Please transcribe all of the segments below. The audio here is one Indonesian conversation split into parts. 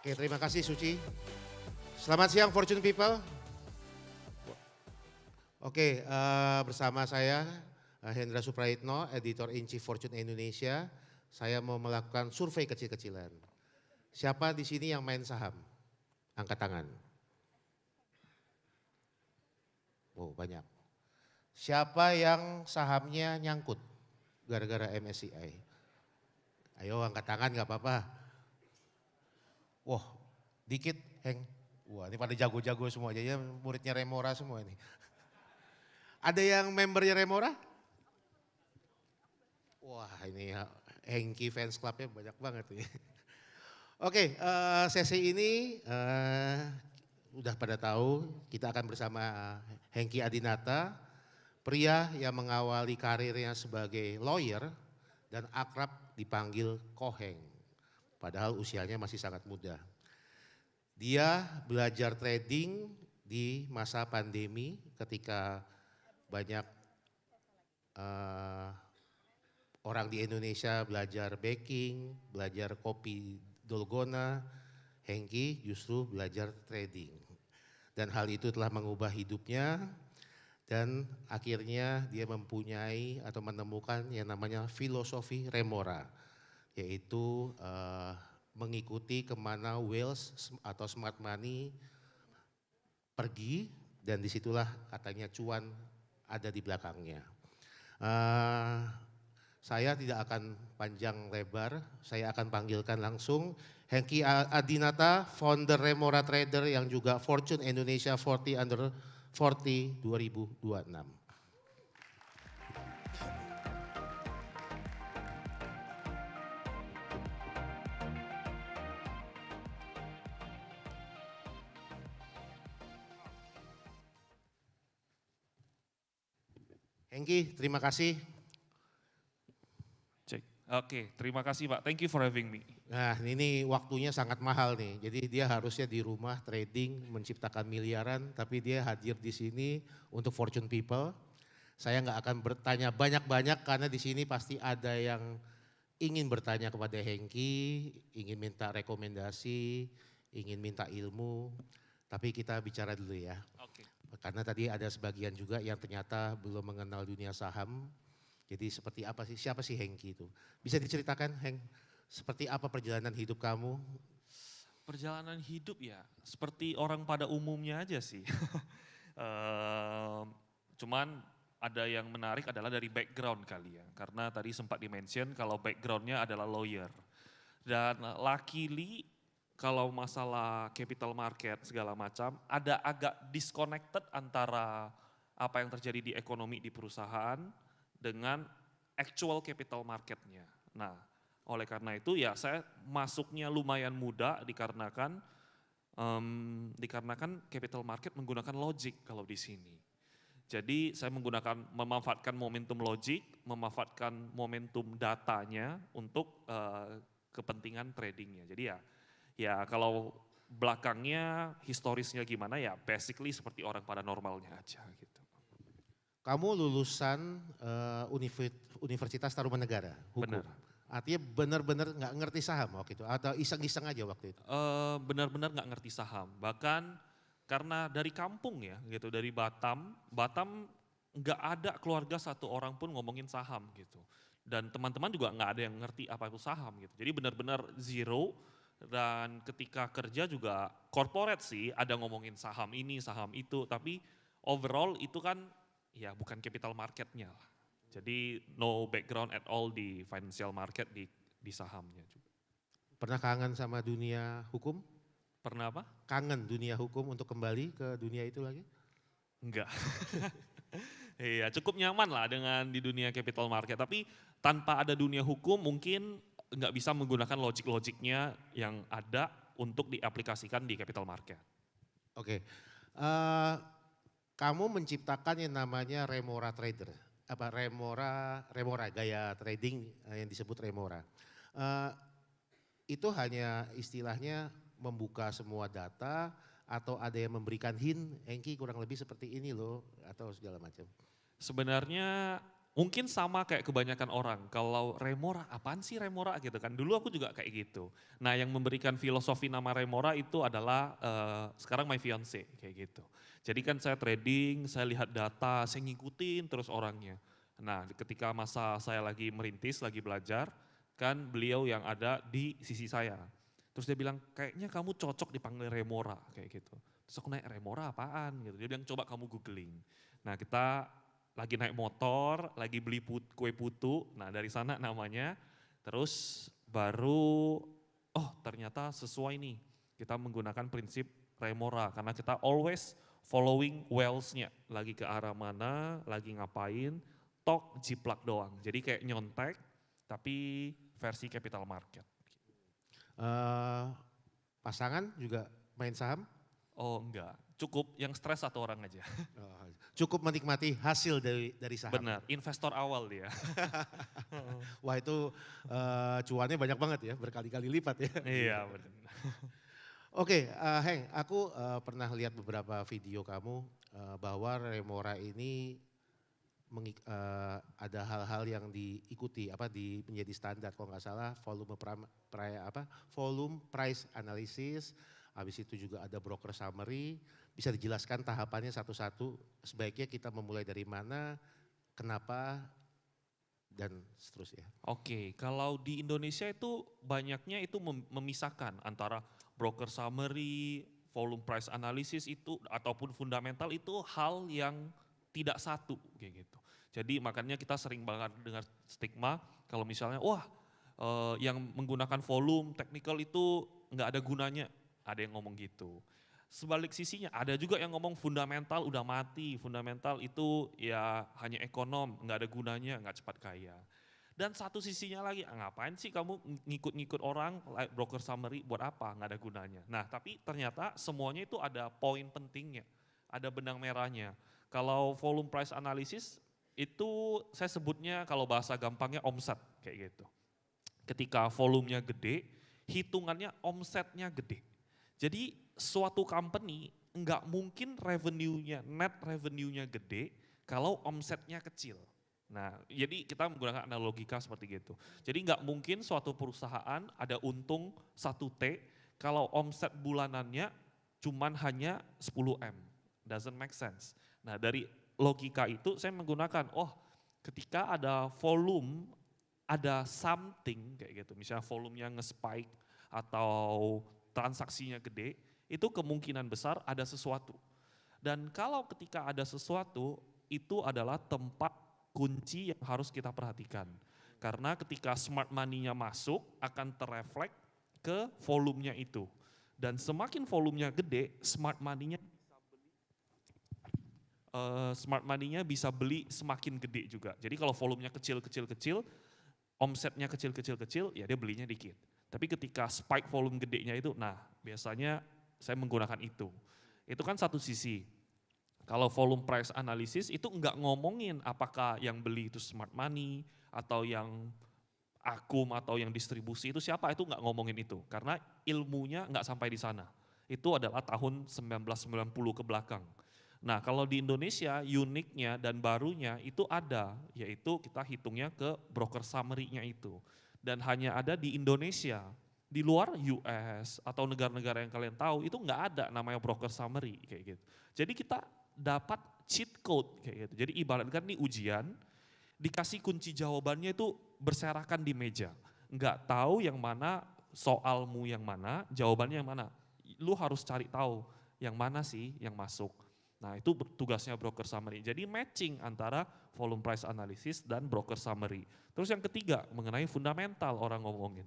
Oke, terima kasih Suci. Selamat siang Fortune People. Oke, bersama saya Hendra Supraitno, Editor in Chief Fortune Indonesia. Saya mau melakukan survei kecil-kecilan. Siapa di sini yang main saham? Angkat tangan. Oh, banyak. Siapa yang sahamnya nyangkut gara-gara MSCI? Ayo angkat tangan nggak apa-apa. Wah, dikit, Heng. Wah, ini pada jago-jago semua aja ya, muridnya Remora semua ini. Ada yang membernya Remora? Wah, ini Hengki fans clubnya banyak banget ini. Oke, sesi ini udah pada tahu kita akan bersama Hengki Adinata, pria yang mengawali karirnya sebagai lawyer dan akrab dipanggil Koheng. Padahal usianya masih sangat muda. Dia belajar trading di masa pandemi ketika banyak orang di Indonesia belajar baking, belajar kopi dalgona. Hengki justru belajar trading. Dan hal itu telah mengubah hidupnya dan akhirnya dia mempunyai atau menemukan yang namanya filosofi Remora. Yaitu mengikuti kemana wealth atau smart money pergi dan disitulah katanya cuan ada di belakangnya. Saya tidak akan panjang lebar, saya akan panggilkan langsung Hengki Adinata, founder Remora Trader yang juga Fortune Indonesia 40 Under 40 2026. Hengki, terima kasih. Cek. Oke, terima kasih Pak. Thank you for having me. Nah ini waktunya sangat mahal nih, jadi dia harusnya di rumah trading menciptakan miliaran, tapi dia hadir di sini untuk Fortune People. Saya nggak akan bertanya banyak-banyak karena di sini pasti ada yang ingin bertanya kepada Hengki, ingin minta rekomendasi, ingin minta ilmu, tapi kita bicara dulu ya. Oke. Karena tadi ada sebagian juga yang ternyata belum mengenal dunia saham. Jadi seperti apa sih, siapa sih Hengki itu? Bisa diceritakan Heng, seperti apa perjalanan hidup kamu? Perjalanan hidup ya, seperti orang pada umumnya aja sih. Cuman ada yang menarik adalah dari background kali ya. Karena tadi sempat di-mention kalau backgroundnya adalah lawyer. Dan luckily kalau masalah capital market segala macam, ada agak disconnected antara apa yang terjadi di ekonomi di perusahaan dengan actual capital marketnya. Nah, oleh karena itu ya saya masuknya lumayan muda dikarenakan capital market menggunakan logic kalau di sini. Jadi saya memanfaatkan momentum logic, memanfaatkan momentum datanya untuk kepentingan tradingnya. Jadi ya kalau belakangnya historisnya gimana ya basically seperti orang pada normalnya aja gitu. Kamu lulusan Universitas Tarumanegara, hukum. Benar. Artinya benar-benar nggak ngerti saham waktu itu atau iseng-iseng aja waktu itu? Benar-benar nggak ngerti saham. Bahkan karena dari kampung ya gitu, dari Batam nggak ada keluarga satu orang pun ngomongin saham gitu. Dan teman-teman juga nggak ada yang ngerti apa itu saham gitu. Jadi benar-benar zero dan ketika kerja juga corporate sih ada ngomongin saham ini, saham itu. Tapi overall itu kan ya bukan capital marketnya lah. Jadi no background at all di financial market di sahamnya juga. Pernah kangen sama dunia hukum? Pernah apa? Kangen dunia hukum untuk kembali ke dunia itu lagi? Enggak. Iya, cukup nyaman lah dengan di dunia capital market. Tapi tanpa ada dunia hukum mungkin nggak bisa menggunakan logik-logiknya yang ada untuk diaplikasikan di capital market. Oke, kamu menciptakan yang namanya Remora Trader, apa Remora gaya trading yang disebut Remora. Itu hanya istilahnya membuka semua data atau ada yang memberikan hint, Hengki kurang lebih seperti ini loh atau segala macam. Sebenarnya Mungkin sama kayak kebanyakan orang, kalau Remora, apaan sih Remora gitu kan, dulu aku juga kayak gitu. Nah yang memberikan filosofi nama Remora itu adalah sekarang my fiance kayak gitu. Jadi kan saya trading, saya lihat data, saya ngikutin terus orangnya. Nah ketika masa saya lagi merintis, lagi belajar, kan beliau yang ada di sisi saya. Terus dia bilang, kayaknya kamu cocok dipanggil Remora kayak gitu. Terus aku naik Remora apaan gitu, dia bilang coba kamu googling. Nah kita lagi naik motor, lagi beli kue putu, nah dari sana namanya, terus baru, oh ternyata sesuai nih, kita menggunakan prinsip Remora, karena kita always following whales-nya, lagi ke arah mana, lagi ngapain, tok jiplak doang, jadi kayak nyontek, tapi versi capital market. Eh, pasangan juga main saham? Oh enggak, cukup yang stres satu orang aja. Oh, cukup menikmati hasil dari saham. Benar, investor awal dia. Wah itu cuannya banyak banget ya, berkali-kali lipat ya. Iya benar. Oke, Heng, aku pernah lihat beberapa video kamu bahwa Remora ini ada hal-hal yang diikuti, menjadi standar kalau nggak salah volume price analysis, habis itu juga ada broker summary. Bisa dijelaskan tahapannya satu-satu, sebaiknya kita memulai dari mana, kenapa, dan seterusnya. Oke, kalau di Indonesia itu banyaknya itu memisahkan antara broker summary, volume price analysis itu ataupun fundamental itu hal yang tidak satu kayak gitu. Jadi makanya kita sering banget dengar stigma kalau misalnya wah yang menggunakan volume technical itu nggak ada gunanya, ada yang ngomong gitu. Sebalik sisinya ada juga yang ngomong fundamental udah mati, fundamental itu ya hanya ekonom, nggak ada gunanya, nggak cepat kaya. Dan satu sisinya lagi, ngapain sih kamu ngikut-ngikut orang, like broker summary buat apa, nggak ada gunanya. Nah tapi ternyata semuanya itu ada poin pentingnya, ada benang merahnya. Kalau volume price analysis itu saya sebutnya kalau bahasa gampangnya omset kayak gitu. Ketika volumenya gede, hitungannya omsetnya gede. Jadi suatu company nggak mungkin revenue-nya, net revenue-nya gede kalau omsetnya kecil. Nah, jadi kita menggunakan analogika seperti gitu. Jadi nggak mungkin suatu perusahaan ada untung 1T kalau omset bulanannya cuman hanya 10M. Doesn't make sense. Nah, dari logika itu saya menggunakan, ketika ada volume, ada something kayak gitu. Misalnya volumenya nge-spike atau transaksinya gede, itu kemungkinan besar ada sesuatu. Dan kalau ketika ada sesuatu, itu adalah tempat kunci yang harus kita perhatikan. Karena ketika smart money-nya masuk, akan terreflek ke volumenya itu. Dan semakin volumenya gede, smart money-nya bisa beli semakin gede juga. Jadi kalau volumenya kecil, omsetnya kecil, ya dia belinya dikit. Tapi ketika spike volume gedenya itu, nah biasanya saya menggunakan itu. Itu kan satu sisi. Kalau volume price analysis itu enggak ngomongin apakah yang beli itu smart money atau yang akum atau yang distribusi itu siapa, itu enggak ngomongin itu. Karena ilmunya enggak sampai di sana. Itu adalah tahun 1990 ke belakang. Nah kalau di Indonesia uniknya dan barunya itu ada, yaitu kita hitungnya ke broker summary-nya itu. Dan hanya ada di Indonesia, di luar US atau negara-negara yang kalian tahu itu nggak ada namanya broker summary kayak gitu. Jadi kita dapat cheat code kayak gitu. Jadi ibaratkan nih ujian, dikasih kunci jawabannya itu berserakan di meja. Nggak tahu yang mana soalmu yang mana, jawabannya yang mana. Lu harus cari tahu yang mana sih yang masuk. Nah itu tugasnya broker summary. Jadi matching antara volume price analysis dan broker summary. Terus yang ketiga mengenai fundamental orang ngomongin.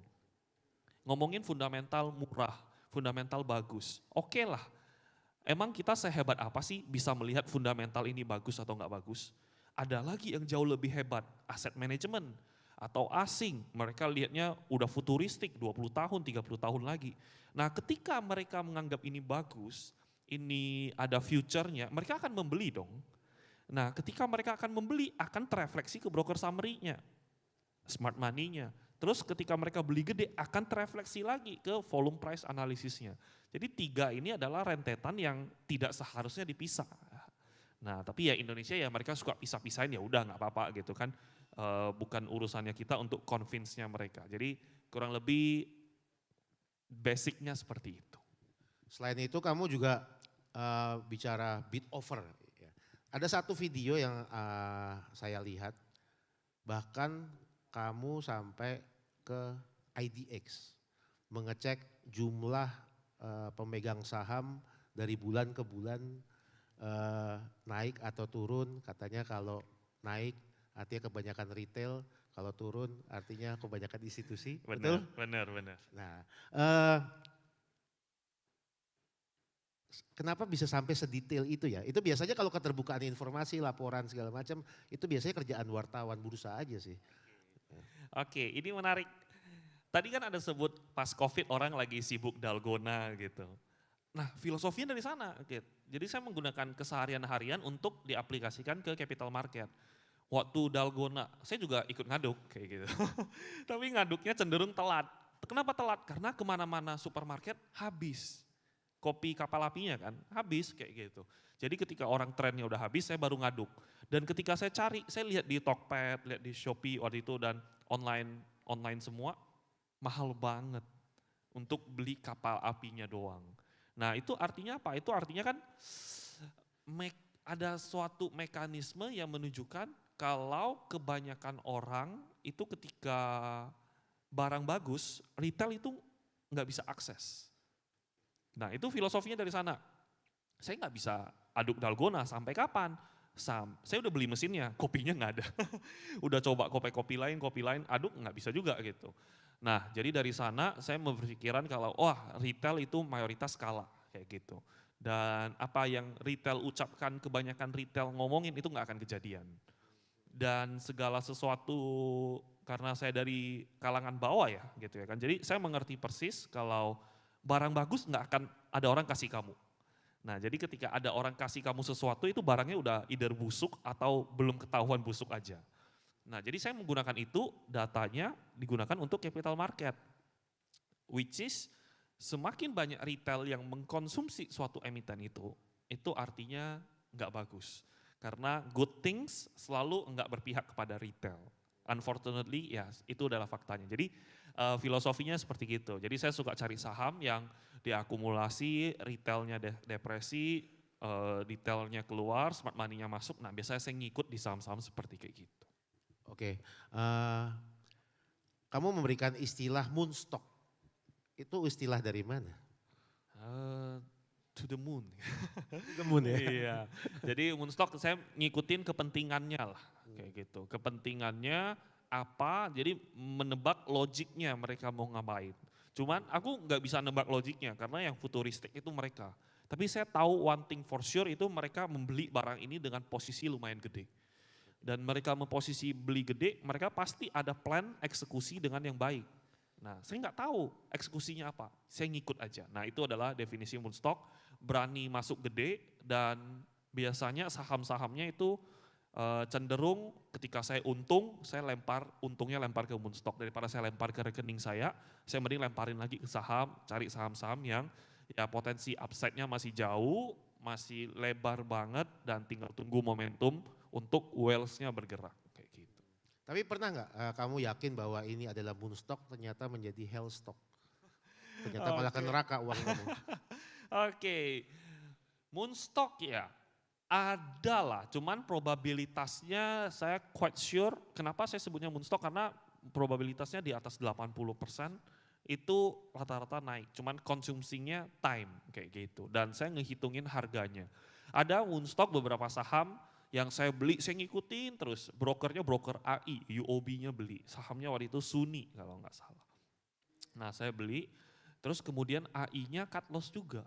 Ngomongin fundamental murah, fundamental bagus. Oke lah, emang kita sehebat apa sih bisa melihat fundamental ini bagus atau enggak bagus? Ada lagi yang jauh lebih hebat, aset manajemen atau asing. Mereka lihatnya udah futuristik 20 tahun, 30 tahun lagi. Nah ketika mereka menganggap ini bagus, ini ada future-nya, mereka akan membeli dong. Nah ketika mereka akan membeli, akan terefleksi ke broker summary-nya, smart money-nya. Terus ketika mereka beli gede, akan terefleksi lagi ke volume price analysis-nya. Jadi tiga ini adalah rentetan yang tidak seharusnya dipisah. Nah tapi ya Indonesia ya mereka suka pisah-pisahin, ya udah nggak apa-apa gitu kan. Bukan urusannya kita untuk convince-nya mereka. Jadi kurang lebih basicnya seperti itu. Selain itu kamu juga bicara bid over. Ya. Ada satu video yang saya lihat, bahkan kamu sampai ke IDX mengecek jumlah pemegang saham dari bulan ke bulan naik atau turun. Katanya kalau naik artinya kebanyakan retail, kalau turun artinya kebanyakan institusi. Betul? Benar. Nah, kenapa bisa sampai sedetail itu ya? Itu biasanya kalau keterbukaan informasi, laporan segala macam, itu biasanya kerjaan wartawan bursa aja sih. Oke, ini menarik. Tadi kan ada sebut pas COVID orang lagi sibuk dalgona gitu. Nah filosofinya dari sana. Gitu. Jadi saya menggunakan keseharian harian untuk diaplikasikan ke capital market. Waktu dalgona, saya juga ikut ngaduk kayak gitu. Tapi ngaduknya cenderung telat. Kenapa telat? Karena kemana-mana supermarket habis. Kopi kapal apinya kan habis kayak gitu. Jadi ketika orang trennya udah habis, saya baru ngaduk. Dan ketika saya cari, saya lihat di Tokped, lihat di Shopee waktu itu dan online semua, mahal banget untuk beli kapal apinya doang. Nah itu artinya apa? Itu artinya kan ada suatu mekanisme yang menunjukkan kalau kebanyakan orang itu ketika barang bagus, retail itu nggak bisa akses. Nah itu filosofinya dari sana. Saya nggak bisa aduk dalgona sampai kapan? Saya udah beli mesinnya, kopinya nggak ada. Udah coba kopi lain, aduk nggak bisa juga gitu. Nah jadi dari sana saya berpikiran kalau wah retail itu mayoritas kalah kayak gitu. Dan apa yang retail ucapkan, kebanyakan retail ngomongin itu nggak akan kejadian. Dan segala sesuatu karena saya dari kalangan bawah ya gitu ya kan. Jadi saya mengerti persis kalau barang bagus nggak akan ada orang kasih kamu. Nah jadi ketika ada orang kasih kamu sesuatu itu barangnya udah either busuk atau belum ketahuan busuk aja. Nah jadi saya menggunakan itu, datanya digunakan untuk capital market. Which is semakin banyak retail yang mengkonsumsi suatu emiten itu artinya nggak bagus. Karena good things selalu nggak berpihak kepada retail. Unfortunately ya itu adalah faktanya. Jadi filosofinya seperti gitu. Jadi saya suka cari saham yang diakumulasi, retailnya depresi, detailnya keluar, smart money-nya masuk. Nah biasanya saya ngikut di saham-saham seperti kayak gitu. Oke, kamu memberikan istilah moonstock. Itu istilah dari mana? To the moon. The moon ya? Iya, jadi moonstock saya ngikutin kepentingannya lah, kayak gitu. Kepentingannya apa, jadi menebak logiknya mereka mau ngapain. Cuman aku nggak bisa nebak logiknya karena yang futuristik itu mereka. Tapi saya tahu one thing for sure itu mereka membeli barang ini dengan posisi lumayan gede. Dan mereka memposisi beli gede, mereka pasti ada plan eksekusi dengan yang baik. Nah, saya nggak tahu eksekusinya apa, saya ngikut aja. Nah, itu adalah definisi moonstock, berani masuk gede dan biasanya saham-sahamnya itu cenderung ketika saya untung, untungnya lempar ke moonstock daripada saya lempar ke rekening saya mending lemparin lagi ke saham, cari saham-saham yang ya potensi upside-nya masih jauh, masih lebar banget dan tinggal tunggu momentum untuk wealth-nya bergerak. Tapi pernah nggak kamu yakin bahwa ini adalah moonstock ternyata menjadi hellstock? Ternyata malah ke neraka uang kamu. Oke, moonstock ya ada lah, cuman probabilitasnya saya quite sure, kenapa saya sebutnya moonstock karena probabilitasnya di atas 80% itu rata-rata naik, cuman konsumsinya time kayak gitu dan saya ngehitungin harganya. Ada moonstock beberapa saham yang saya beli, saya ngikutin terus, brokernya broker AI, UOB-nya beli, sahamnya waktu itu Suni kalau nggak salah. Nah saya beli, terus kemudian AI-nya cut loss juga.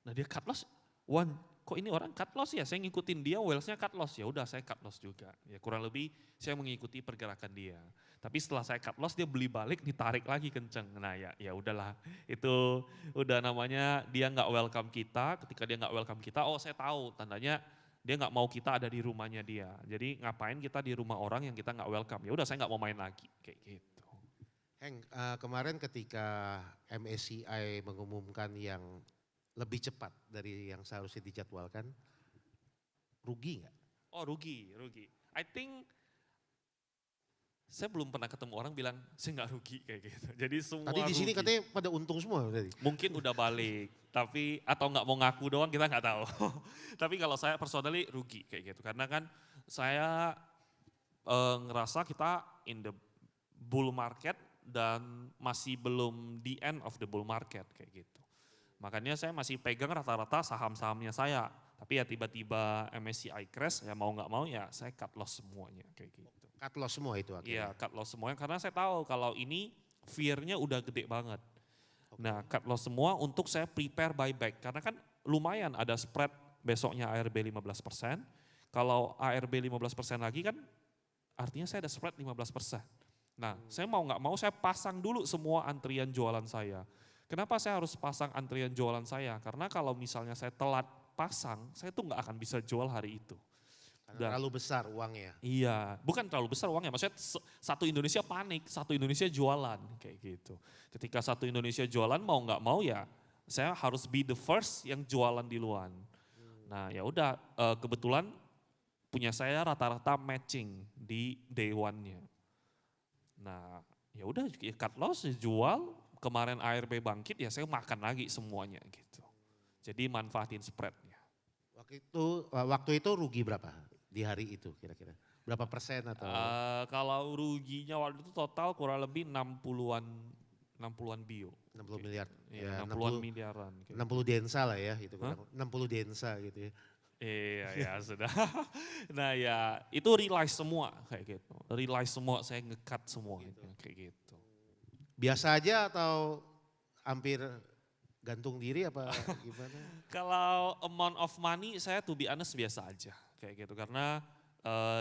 Nah dia cut loss, kok ini orang cut loss ya, saya ngikutin dia, Wells-nya cut loss, ya udah saya cut loss juga. Ya kurang lebih saya mengikuti pergerakan dia. Tapi setelah saya cut loss dia beli balik, ditarik lagi kenceng. Nah ya udahlah, itu udah namanya dia nggak welcome kita. Ketika dia nggak welcome kita, oh saya tahu tandanya dia nggak mau kita ada di rumahnya dia. Jadi ngapain kita di rumah orang yang kita nggak welcome? Ya udah saya nggak mau main lagi kayak gitu. Heng, kemarin ketika MSCI mengumumkan yang lebih cepat dari yang seharusnya dijadwalkan, rugi nggak? Oh rugi. I think saya belum pernah ketemu orang bilang saya nggak rugi kayak gitu. Jadi semua Tadi di sini rugi. katanya pada untung semua tadi. Mungkin udah balik, tapi atau nggak mau ngaku doang kita nggak tahu. Tapi kalau saya personally rugi kayak gitu. Karena kan saya ngerasa kita in the bull market dan masih belum the end of the bull market kayak gitu. Makanya saya masih pegang rata-rata saham-sahamnya saya. Tapi ya tiba-tiba MSCI crash ya mau nggak mau ya saya cut loss semuanya kayak gitu. Cut loss semua itu Iya akhirnya. cut loss semuanya karena saya tahu kalau ini fear-nya udah gede banget. Oke. Nah cut loss semua untuk saya prepare buyback. Karena kan lumayan ada spread besoknya ARB 15%. Kalau ARB 15% lagi kan artinya saya ada spread 15%. Nah saya mau nggak mau saya pasang dulu semua antrian jualan saya. Kenapa saya harus pasang antrian jualan saya? Karena kalau misalnya saya telat pasang, saya tuh nggak akan bisa jual hari itu. Karena Dan terlalu besar uangnya. iya, bukan terlalu besar uangnya, maksudnya satu Indonesia panik, satu Indonesia jualan kayak gitu. Ketika satu Indonesia jualan mau nggak mau ya, saya harus be the first yang jualan di luar. Nah ya udah, kebetulan punya saya rata-rata matching di day one-nya. Nah ya udah ya cut loss, ya jual, kemarin ARB bangkit ya saya makan lagi semuanya gitu. Jadi manfaatin spreadnya. Waktu itu rugi berapa di hari itu kira-kira? Berapa persen atau Kalau ruginya waktu itu total kurang lebih 60-an bio. 60 miliar? Iya, Ya, 60-an miliaran. Kayak 60 densa lah ya, itu Hah? kurang 60 densa gitu ya. Iya, ya sudah. Nah ya itu realize semua kayak gitu. Realize semua, saya nge-cut semua kayak gitu. Biasa aja atau hampir gantung diri apa gimana? Kalau amount of money saya to be honest biasa aja kayak gitu. Karena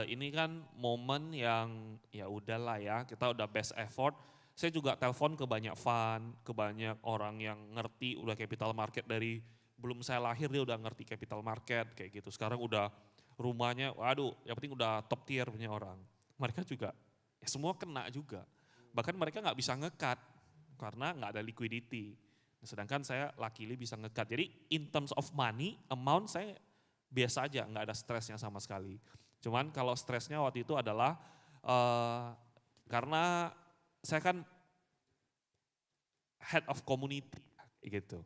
ini kan momen yang ya udahlah ya kita udah best effort. Saya juga telepon ke banyak fund, ke banyak orang yang ngerti udah capital market dari belum saya lahir dia udah ngerti capital market kayak gitu. Sekarang udah rumahnya, waduh yang penting udah top tier punya orang. Mereka juga ya semua kena juga. Bahkan mereka nggak bisa nge-cut karena nggak ada liquidity. Sedangkan saya luckily bisa nge-cut. Jadi in terms of money, amount saya biasa aja, nggak ada stresnya sama sekali. Cuman kalau stresnya waktu itu adalah karena saya kan head of community gitu.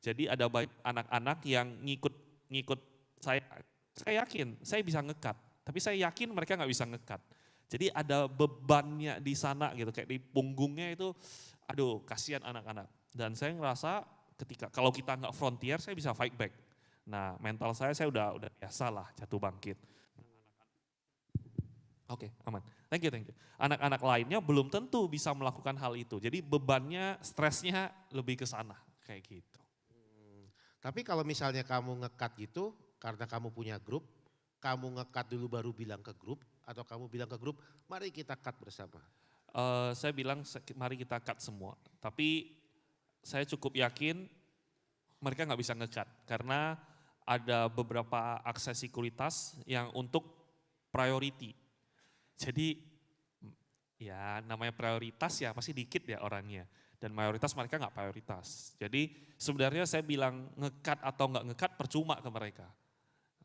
Jadi ada banyak anak-anak yang ngikut saya. Saya yakin saya bisa nge-cut, tapi saya yakin mereka nggak bisa nge-cut. Jadi ada bebannya di sana gitu, kayak di punggungnya itu, aduh kasihan anak-anak. Dan saya ngerasa ketika kalau kita nggak frontier saya bisa fight back. Nah mental saya udah biasa lah jatuh bangkit. Oke, aman. Thank you. Anak-anak lainnya belum tentu bisa melakukan hal itu. Jadi bebannya, stresnya lebih ke sana kayak gitu. Tapi kalau misalnya kamu nge-cut gitu karena kamu punya grup, kamu nge-cut dulu baru bilang ke grup atau kamu bilang ke grup, mari kita cut bersama. Saya bilang mari kita cut semua. Tapi saya cukup yakin mereka nggak bisa nge-cut karena ada beberapa akses sekuritas yang untuk priority. Jadi ya namanya prioritas ya pasti dikit ya orangnya. Dan mayoritas mereka nggak prioritas. Jadi sebenarnya saya bilang nge-cut atau nggak nge-cut percuma ke mereka.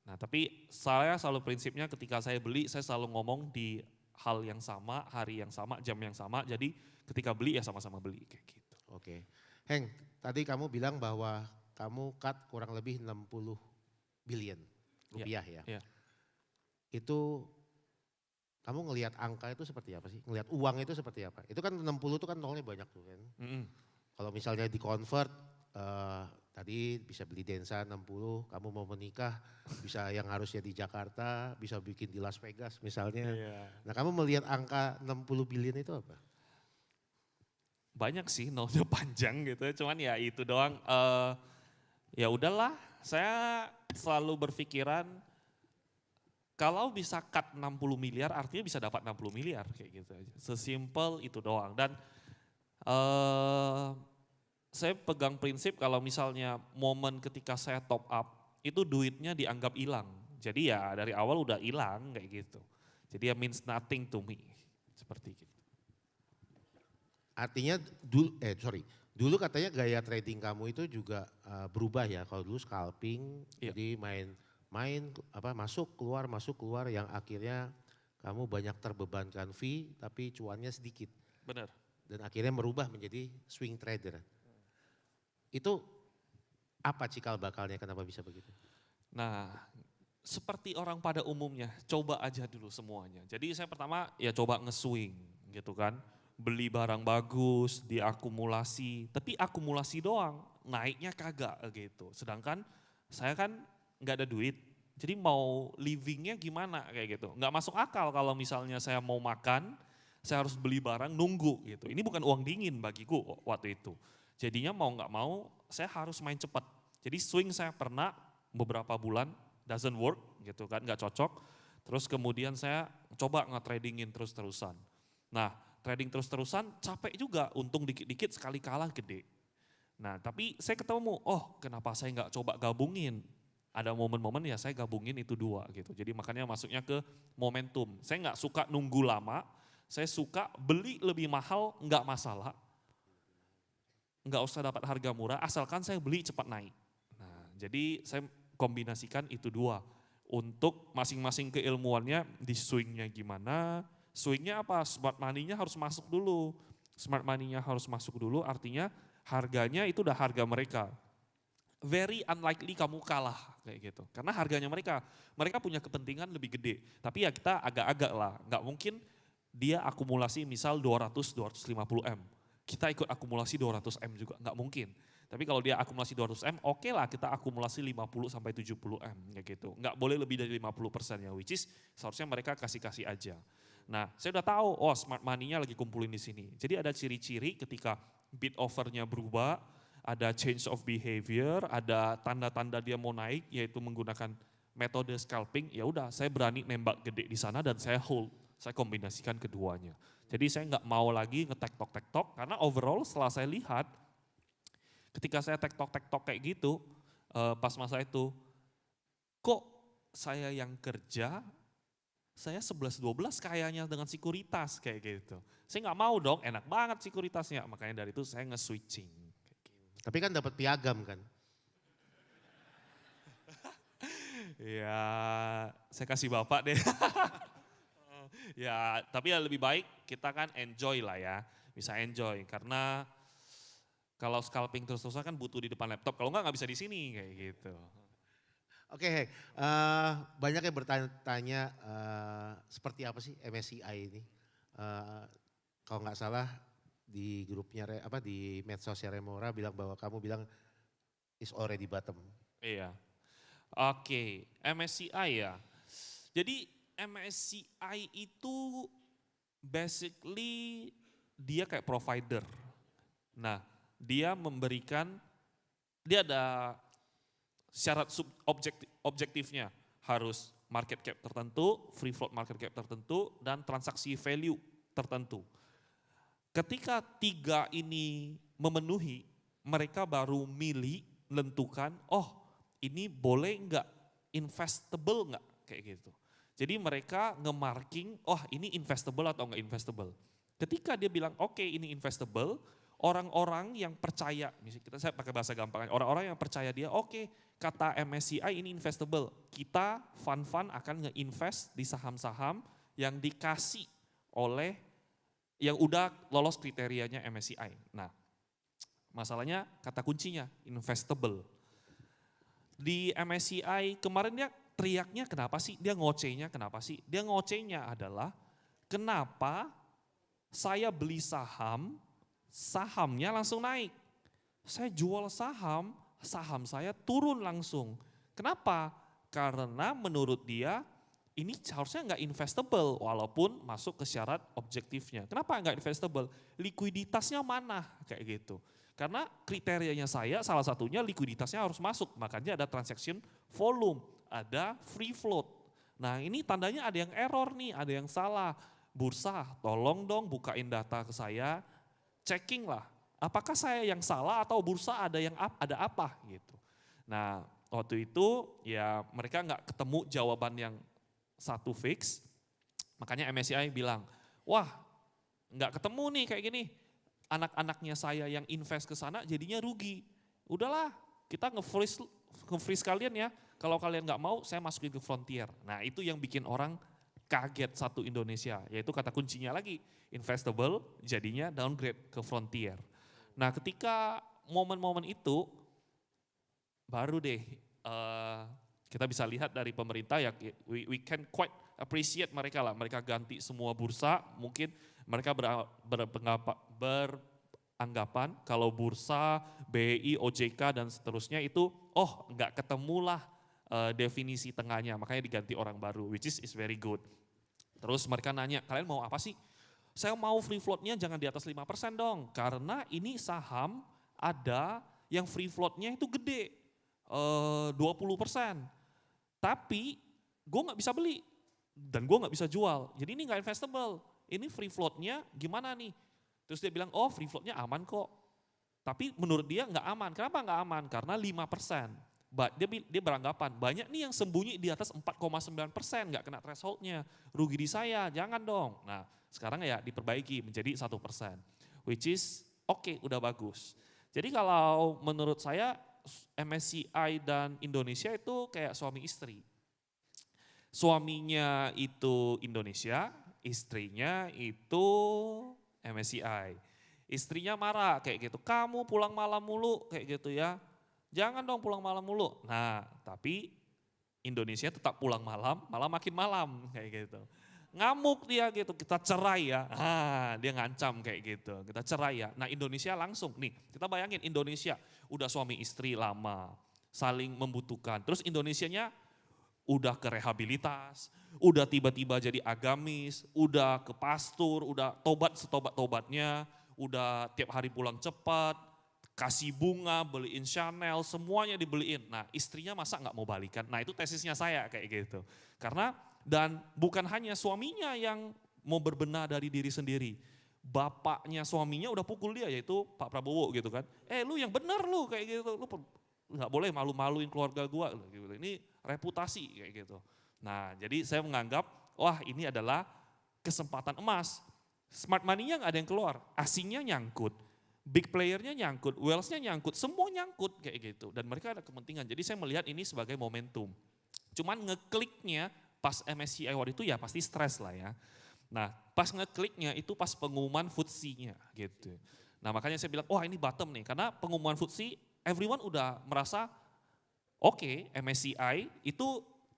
Nah tapi saya selalu prinsipnya ketika saya beli saya selalu ngomong di hal yang sama, hari yang sama, jam yang sama. Jadi ketika beli ya sama-sama beli kayak gitu. Oke. Heng, tadi kamu bilang bahwa kamu cut kurang lebih 60 billion rupiah ya. Iya. Itu kamu ngelihat angka itu seperti apa sih? Ngelihat uang itu seperti apa? Itu kan 60 itu kan nolnya banyak tuh kan. Kalau misalnya di convert tadi bisa beli Densa 60, kamu mau menikah bisa yang harusnya di Jakarta, bisa bikin di Las Vegas misalnya. Iya. Nah kamu melihat angka 60 billion itu apa? Banyak sih nolnya panjang gitu, cuman ya itu doang. Ya udahlah, saya selalu berpikiran kalau bisa cut 60 miliar artinya bisa dapat 60 miliar kayak gitu aja. Sesimpel itu doang. Dan saya pegang prinsip kalau misalnya momen ketika saya top up itu duitnya dianggap hilang. Jadi ya dari awal udah hilang kayak gitu. Jadi ya means nothing to me. Seperti gitu. Artinya dulu katanya gaya trading kamu itu juga berubah ya. Kalau dulu scalping, Iya. jadi main masuk keluar yang akhirnya kamu banyak terbebankan fee tapi cuannya sedikit. Benar. Dan akhirnya merubah menjadi swing trader. Itu apa cikal bakalnya kenapa bisa begitu? Nah, seperti orang pada umumnya, coba aja dulu semuanya. Jadi saya pertama ya coba nge-swing gitu kan. Beli barang bagus, diakumulasi, tapi akumulasi doang, naiknya kagak gitu. Sedangkan saya kan nggak ada duit, jadi mau livingnya gimana kayak gitu. Nggak masuk akal kalau misalnya saya mau makan, saya harus beli barang nunggu gitu. Ini bukan uang dingin bagiku waktu itu. Jadinya mau nggak mau saya harus main cepat. Jadi swing saya pernah beberapa bulan doesn't work gitu kan, nggak cocok. Terus kemudian saya coba nge-tradingin terus-terusan. Nah trading terus-terusan capek juga, untung dikit-dikit sekali kalah gede. Nah tapi saya ketemu, oh kenapa saya nggak coba gabungin. Ada momen-momen ya saya gabungin itu dua gitu. Jadi makanya masuknya ke momentum. Saya nggak suka nunggu lama, saya suka beli lebih mahal nggak masalah. Nggak usah dapat harga murah, asalkan saya beli cepat naik. Nah, jadi saya kombinasikan itu dua. Untuk masing-masing keilmuannya di swingnya gimana, swingnya apa, smart money-nya harus masuk dulu. Smart money-nya harus masuk dulu artinya harganya itu udah harga mereka. Very unlikely kamu kalah kayak gitu. Karena harganya mereka punya kepentingan lebih gede. Tapi ya kita agak-agak lah, nggak mungkin dia akumulasi misal 200-250 M. Kita ikut akumulasi 200 M juga, nggak mungkin. Tapi kalau dia akumulasi 200 M, oke lah kita akumulasi 50-70 M kayak gitu. Nggak boleh lebih dari 50% ya, which is seharusnya mereka kasih-kasih aja. Nah saya udah tahu, oh smart money-nya lagi kumpulin di sini. Jadi ada ciri-ciri ketika bid offer-nya berubah, ada change of behavior, ada tanda-tanda dia mau naik, yaitu menggunakan metode scalping, ya udah saya berani nembak gede di sana dan saya hold, saya kombinasikan keduanya. Jadi saya nggak mau lagi ngetektok-tektok, karena overall setelah saya lihat, ketika saya tektok-tektok kayak gitu, pas masa itu, kok saya yang kerja, saya 11-12 kayaknya dengan sekuritas kayak gitu. Saya nggak mau dong, enak banget sekuritasnya, makanya dari itu saya nge-switching. Tapi kan dapat piagam kan? Ya, saya kasih bapak deh. Ya, tapi ya lebih baik kita kan enjoy lah ya. Bisa enjoy, karena kalau scalping terus-terusan kan butuh di depan laptop. Kalau nggak bisa di sini kayak gitu. Oke, banyak yang bertanya seperti apa sih MSCI ini? Kalau nggak salah di grupnya di medsosnya Remora bilang bahwa kamu bilang is already bottom. Iya. Oke, MSCI ya. Jadi MSCI itu basically dia kayak provider. Nah, dia ada syarat objektifnya, harus market cap tertentu, free float market cap tertentu, dan transaksi value tertentu. Ketika tiga ini memenuhi, mereka baru menentukan, oh ini boleh nggak, investable nggak, kayak gitu. Jadi mereka nge-marking, oh ini investable atau nggak investable. Ketika dia bilang oke ini investable, orang-orang yang percaya, misalnya saya pakai bahasa gampang, orang-orang yang percaya dia oke, kata MSCI ini investable. Kita fund-fund akan nge-invest di saham-saham yang dikasih oleh yang udah lolos kriterianya MSCI. Nah, masalahnya kata kuncinya investable. Di MSCI kemarin dia teriaknya kenapa sih? Dia ngocehnya kenapa sih? Dia ngocehnya adalah kenapa saya beli saham, sahamnya langsung naik. Saya jual saham, saham saya turun langsung. Kenapa? Karena menurut dia ini seharusnya nggak investable walaupun masuk ke syarat objektifnya. Kenapa nggak investable? Likuiditasnya mana kayak gitu. Karena kriterianya saya salah satunya likuiditasnya harus masuk. Makanya ada transaction volume, ada free float. Nah ini tandanya ada yang error nih, ada yang salah. Bursa tolong dong bukain data ke saya, checking lah. Apakah saya yang salah atau bursa ada apa gitu. Nah waktu itu ya mereka nggak ketemu jawaban yang satu fix, makanya MSCI bilang, wah nggak ketemu nih kayak gini, anak-anaknya saya yang invest ke sana jadinya rugi. Udahlah kita nge-freeze kalian ya, kalau kalian nggak mau saya masukin ke Frontier. Nah itu yang bikin orang kaget satu Indonesia, yaitu kata kuncinya lagi, investable jadinya downgrade ke Frontier. Nah ketika momen-momen itu baru deh kita bisa lihat dari pemerintah ya, we can quite appreciate mereka lah, mereka ganti semua bursa, mungkin mereka beranggapan kalau bursa, BI, OJK dan seterusnya itu nggak ketemulah definisi tengahnya, makanya diganti orang baru, which is very good. Terus mereka nanya, kalian mau apa sih? Saya mau free floatnya jangan di atas 5% dong, karena ini saham ada yang free floatnya itu gede, 20%. Tapi gue nggak bisa beli dan gue nggak bisa jual, jadi ini nggak investable. Ini free floatnya gimana nih? Terus dia bilang, oh free floatnya aman kok. Tapi menurut dia nggak aman. Kenapa nggak aman? Karena 5%. Dia beranggapan banyak nih yang sembunyi di atas 4,9%, nggak kena thresholdnya. Rugi di saya, jangan dong. Nah sekarang ya diperbaiki menjadi 1%. Which is oke, udah bagus. Jadi kalau menurut saya MSCI dan Indonesia itu kayak suami istri. Suaminya itu Indonesia, istrinya itu MSCI. Istrinya marah kayak gitu, kamu pulang malam mulu kayak gitu ya. Jangan dong pulang malam mulu. Nah tapi Indonesia tetap pulang malam, malah makin malam kayak gitu. Ngamuk dia gitu, kita cerai ya. Dia ngancam kayak gitu, kita cerai ya. Nah Indonesia langsung nih, kita bayangin Indonesia udah suami istri lama, saling membutuhkan. Terus Indonesianya udah ke rehabilitas, udah tiba-tiba jadi agamis, udah ke pastur, udah tobat setobat-tobatnya, udah tiap hari pulang cepat, kasih bunga, beliin Chanel, semuanya dibeliin. Nah istrinya masa nggak mau balikan? Nah itu tesisnya saya kayak gitu. Karena dan bukan hanya suaminya yang mau berbenah dari diri sendiri, bapaknya suaminya udah pukul dia, yaitu Pak Prabowo gitu kan. Lu yang benar lu kayak gitu, lu nggak boleh malu-maluin keluarga gua gitu. Ini reputasi kayak gitu. Nah jadi saya menganggap wah ini adalah kesempatan emas. Smart money-nya nggak ada yang keluar, asingnya nyangkut, big player-nya nyangkut, wealth-nya nyangkut, semua nyangkut kayak gitu. Dan mereka ada kepentingan, jadi saya melihat ini sebagai momentum. Cuman ngekliknya pas MSCI Award itu ya pasti stres lah ya. Nah pas ngekliknya itu pas pengumuman FTSE-nya gitu. Nah makanya saya bilang wah ini bottom nih, karena pengumuman FTSE everyone udah merasa oke, MSCI itu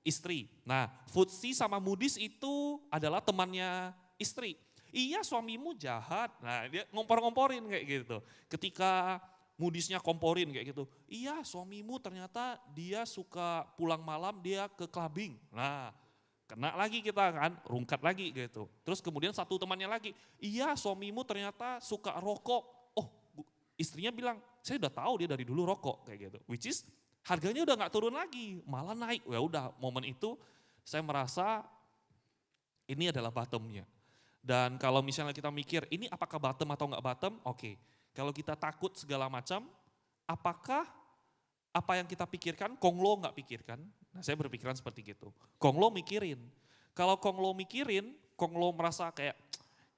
istri. Nah FTSE sama Moody's itu adalah temannya istri. Iya suamimu jahat, nah dia ngompor-ngomporin kayak gitu. Ketika Moody's-nya komporin kayak gitu, iya suamimu ternyata dia suka pulang malam dia ke clubbing. Nah kena lagi kita kan, rungkat lagi gitu. Terus kemudian satu temannya lagi, iya suamimu ternyata suka rokok. Oh istrinya bilang, saya udah tahu dia dari dulu rokok kayak gitu. Which is harganya udah nggak turun lagi, malah naik. Ya udah momen itu saya merasa ini adalah bottomnya. Dan kalau misalnya kita mikir ini apakah bottom atau nggak bottom, oke. Kalau kita takut segala macam, apakah apa yang kita pikirkan Konglo nggak pikirkan? Nah saya berpikiran seperti gitu. Konglo mikirin. Kalau Konglo mikirin, Konglo merasa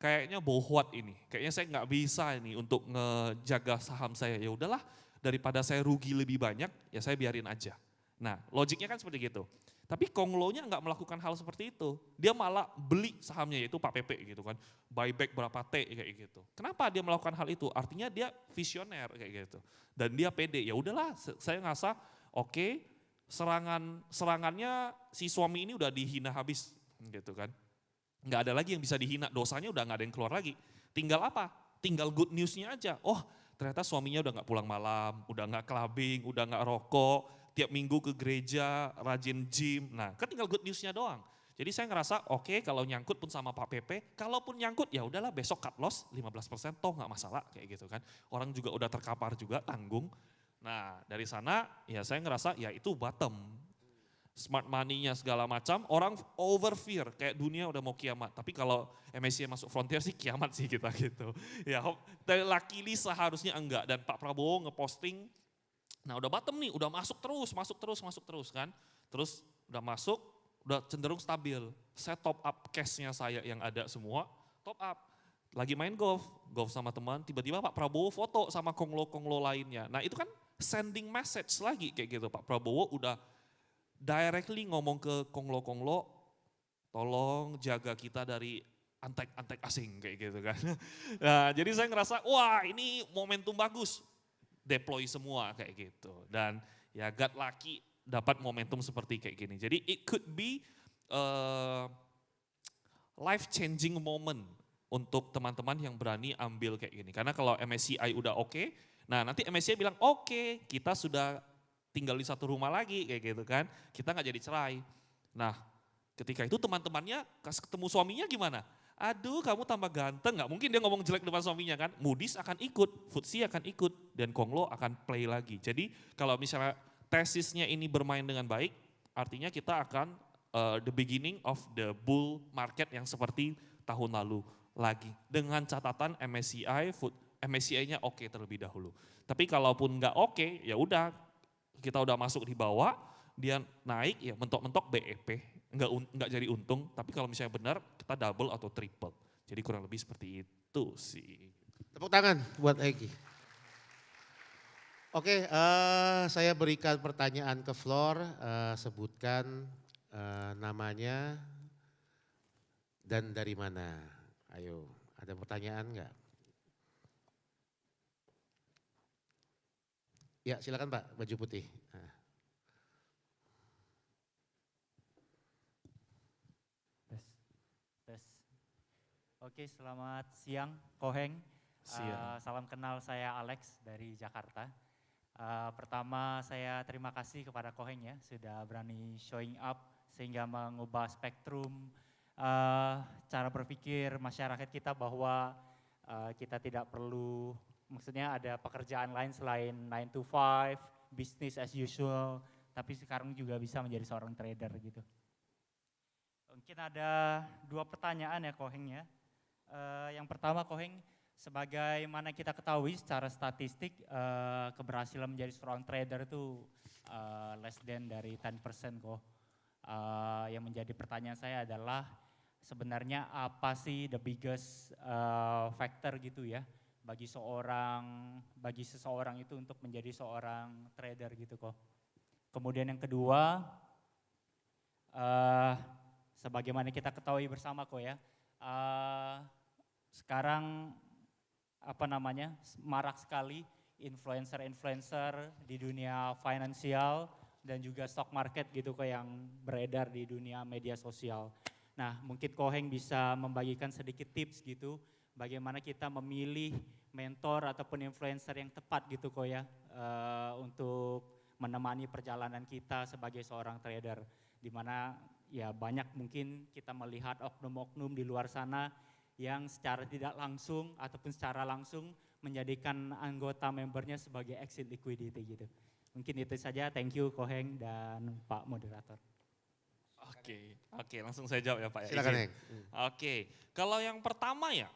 kayaknya bohwat ini. Kayaknya saya nggak bisa ini untuk ngejaga saham saya. Ya udahlah daripada saya rugi lebih banyak, ya saya biarin aja. Nah logiknya kan seperti gitu. Tapi Konglonya nggak melakukan hal seperti itu. Dia malah beli sahamnya yaitu Pak Pepe gitu kan. Buyback berapa T kayak gitu. Kenapa dia melakukan hal itu? Artinya dia visioner kayak gitu. Dan dia pede. Ya udahlah saya ngerasa oke, serangannya si suami ini udah dihina habis gitu kan. Nggak ada lagi yang bisa dihina, dosanya udah nggak ada yang keluar lagi. Tinggal apa? Tinggal good newsnya aja. Oh ternyata suaminya udah nggak pulang malam, udah nggak clubbing, udah nggak rokok, tiap minggu ke gereja, rajin gym. Nah kan tinggal good newsnya doang. Jadi saya ngerasa oke, kalau nyangkut pun sama Pak Pepe, kalaupun nyangkut ya udahlah besok cut loss 15% toh nggak masalah kayak gitu kan. Orang juga udah terkapar juga, tanggung. Nah dari sana ya saya ngerasa ya itu bottom. Smart money-nya segala macam, orang over fear kayak dunia udah mau kiamat. Tapi kalau MSCI masuk frontier sih kiamat sih kita gitu. Ya luckily seharusnya enggak. Dan Pak Prabowo ngeposting, nah udah bottom nih, udah masuk terus kan. Terus udah masuk, udah cenderung stabil. Saya top up cash-nya saya yang ada semua, top up. Lagi main golf sama teman, tiba-tiba Pak Prabowo foto sama konglo-konglo lainnya. Nah itu kan sending message lagi kayak gitu, Pak Prabowo udah directly ngomong ke konglo-konglo, tolong jaga kita dari antek-antek asing kayak gitu kan. Nah, jadi saya ngerasa wah ini momentum bagus, deploy semua kayak gitu. Dan ya God lucky dapat momentum seperti kayak gini. Jadi it could be life changing moment untuk teman-teman yang berani ambil kayak gini. Karena kalau MSCI udah oke, nah nanti MSCI bilang oke, kita sudah tinggal di satu rumah lagi kayak gitu kan. Kita nggak jadi cerai. Nah ketika itu teman-temannya pas ketemu suaminya gimana? Aduh kamu tambah ganteng, nggak mungkin dia ngomong jelek depan suaminya kan. Moody's akan ikut, FTSE akan ikut, dan Konglo akan play lagi. Jadi kalau misalnya tesisnya ini bermain dengan baik, artinya kita akan the beginning of the bull market yang seperti tahun lalu lagi. Dengan catatan MSCI-nya oke terlebih dahulu. Tapi kalaupun nggak oke, ya udah kita udah masuk di bawah, dia naik ya mentok-mentok BEP, nggak jadi untung. Tapi kalau misalnya benar kita double atau triple. Jadi kurang lebih seperti itu sih. Tepuk tangan buat Egi. Oke, saya berikan pertanyaan ke Flor, sebutkan namanya dan dari mana. Ayo, ada pertanyaan enggak? Ya silakan Pak, baju putih. Tes. Oke, selamat siang Koheng. Salam kenal, saya Alex dari Jakarta. Pertama saya terima kasih kepada Koheng ya, sudah berani showing up sehingga mengubah spektrum cara berpikir masyarakat kita bahwa kita tidak perlu, maksudnya ada pekerjaan lain selain 9 to 5, business as usual, tapi sekarang juga bisa menjadi seorang trader gitu. Mungkin ada 2 pertanyaan ya Koheng ya. Yang pertama Koheng, sebagaimana kita ketahui secara statistik keberhasilan menjadi seorang trader itu less than dari 10% kok. Yang menjadi pertanyaan saya adalah sebenarnya apa sih the biggest factor gitu ya bagi seseorang itu untuk menjadi seorang trader gitu kok. Kemudian yang kedua, sebagaimana kita ketahui bersama kok ya, sekarang marak sekali influencer di dunia finansial dan juga stock market gitu kok yang beredar di dunia media sosial. Nah mungkin Koheng bisa membagikan sedikit tips gitu bagaimana kita memilih mentor ataupun influencer yang tepat gitu kok ya untuk menemani perjalanan kita sebagai seorang trader, di mana ya banyak mungkin kita melihat oknum-oknum di luar sana yang secara tidak langsung ataupun secara langsung menjadikan anggota membernya sebagai exit liquidity gitu. Mungkin itu saja, thank you Koheng dan Pak Moderator. Oke, langsung saya jawab ya Pak. Silakan Heng. Oke, kalau yang pertama ya,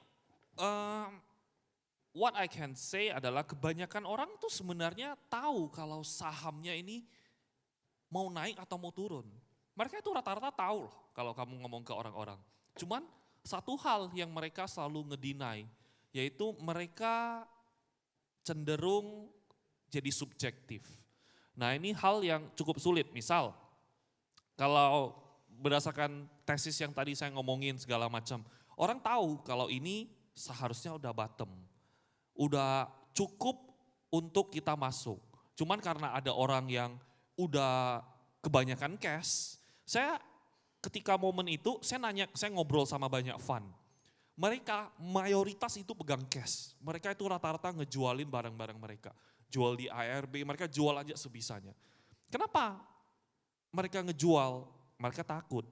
what I can say adalah kebanyakan orang tuh sebenarnya tahu kalau sahamnya ini mau naik atau mau turun. Mereka itu rata-rata tahu loh kalau kamu ngomong ke orang-orang. Cuman satu hal yang mereka selalu ngedeny, yaitu mereka cenderung jadi subjektif. Nah ini hal yang cukup sulit, misal kalau berdasarkan tesis yang tadi saya ngomongin segala macam, orang tahu kalau ini seharusnya udah bottom, udah cukup untuk kita masuk. Cuman karena ada orang yang udah kebanyakan cash, saya ketika momen itu saya ngobrol sama banyak fund. Mereka mayoritas itu pegang cash. Mereka itu rata-rata ngejualin barang-barang mereka. Jual di IRB, mereka jual aja sebisanya. Kenapa mereka ngejual? Mereka takut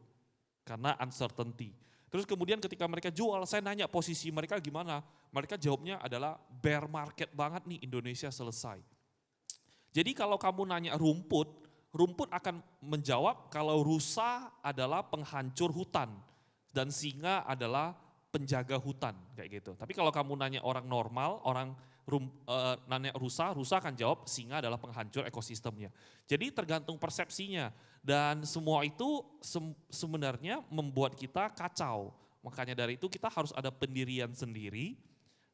karena uncertainty. Terus kemudian ketika mereka jual, saya nanya posisi mereka gimana? Mereka jawabnya adalah bear market banget nih, Indonesia selesai. Jadi kalau kamu nanya rumput akan menjawab kalau rusa adalah penghancur hutan dan singa adalah penjaga hutan kayak gitu. Tapi kalau kamu nanya orang normal, nanya rusa akan jawab singa adalah penghancur ekosistemnya. Jadi tergantung persepsinya dan semua itu sebenarnya membuat kita kacau. Makanya dari itu kita harus ada pendirian sendiri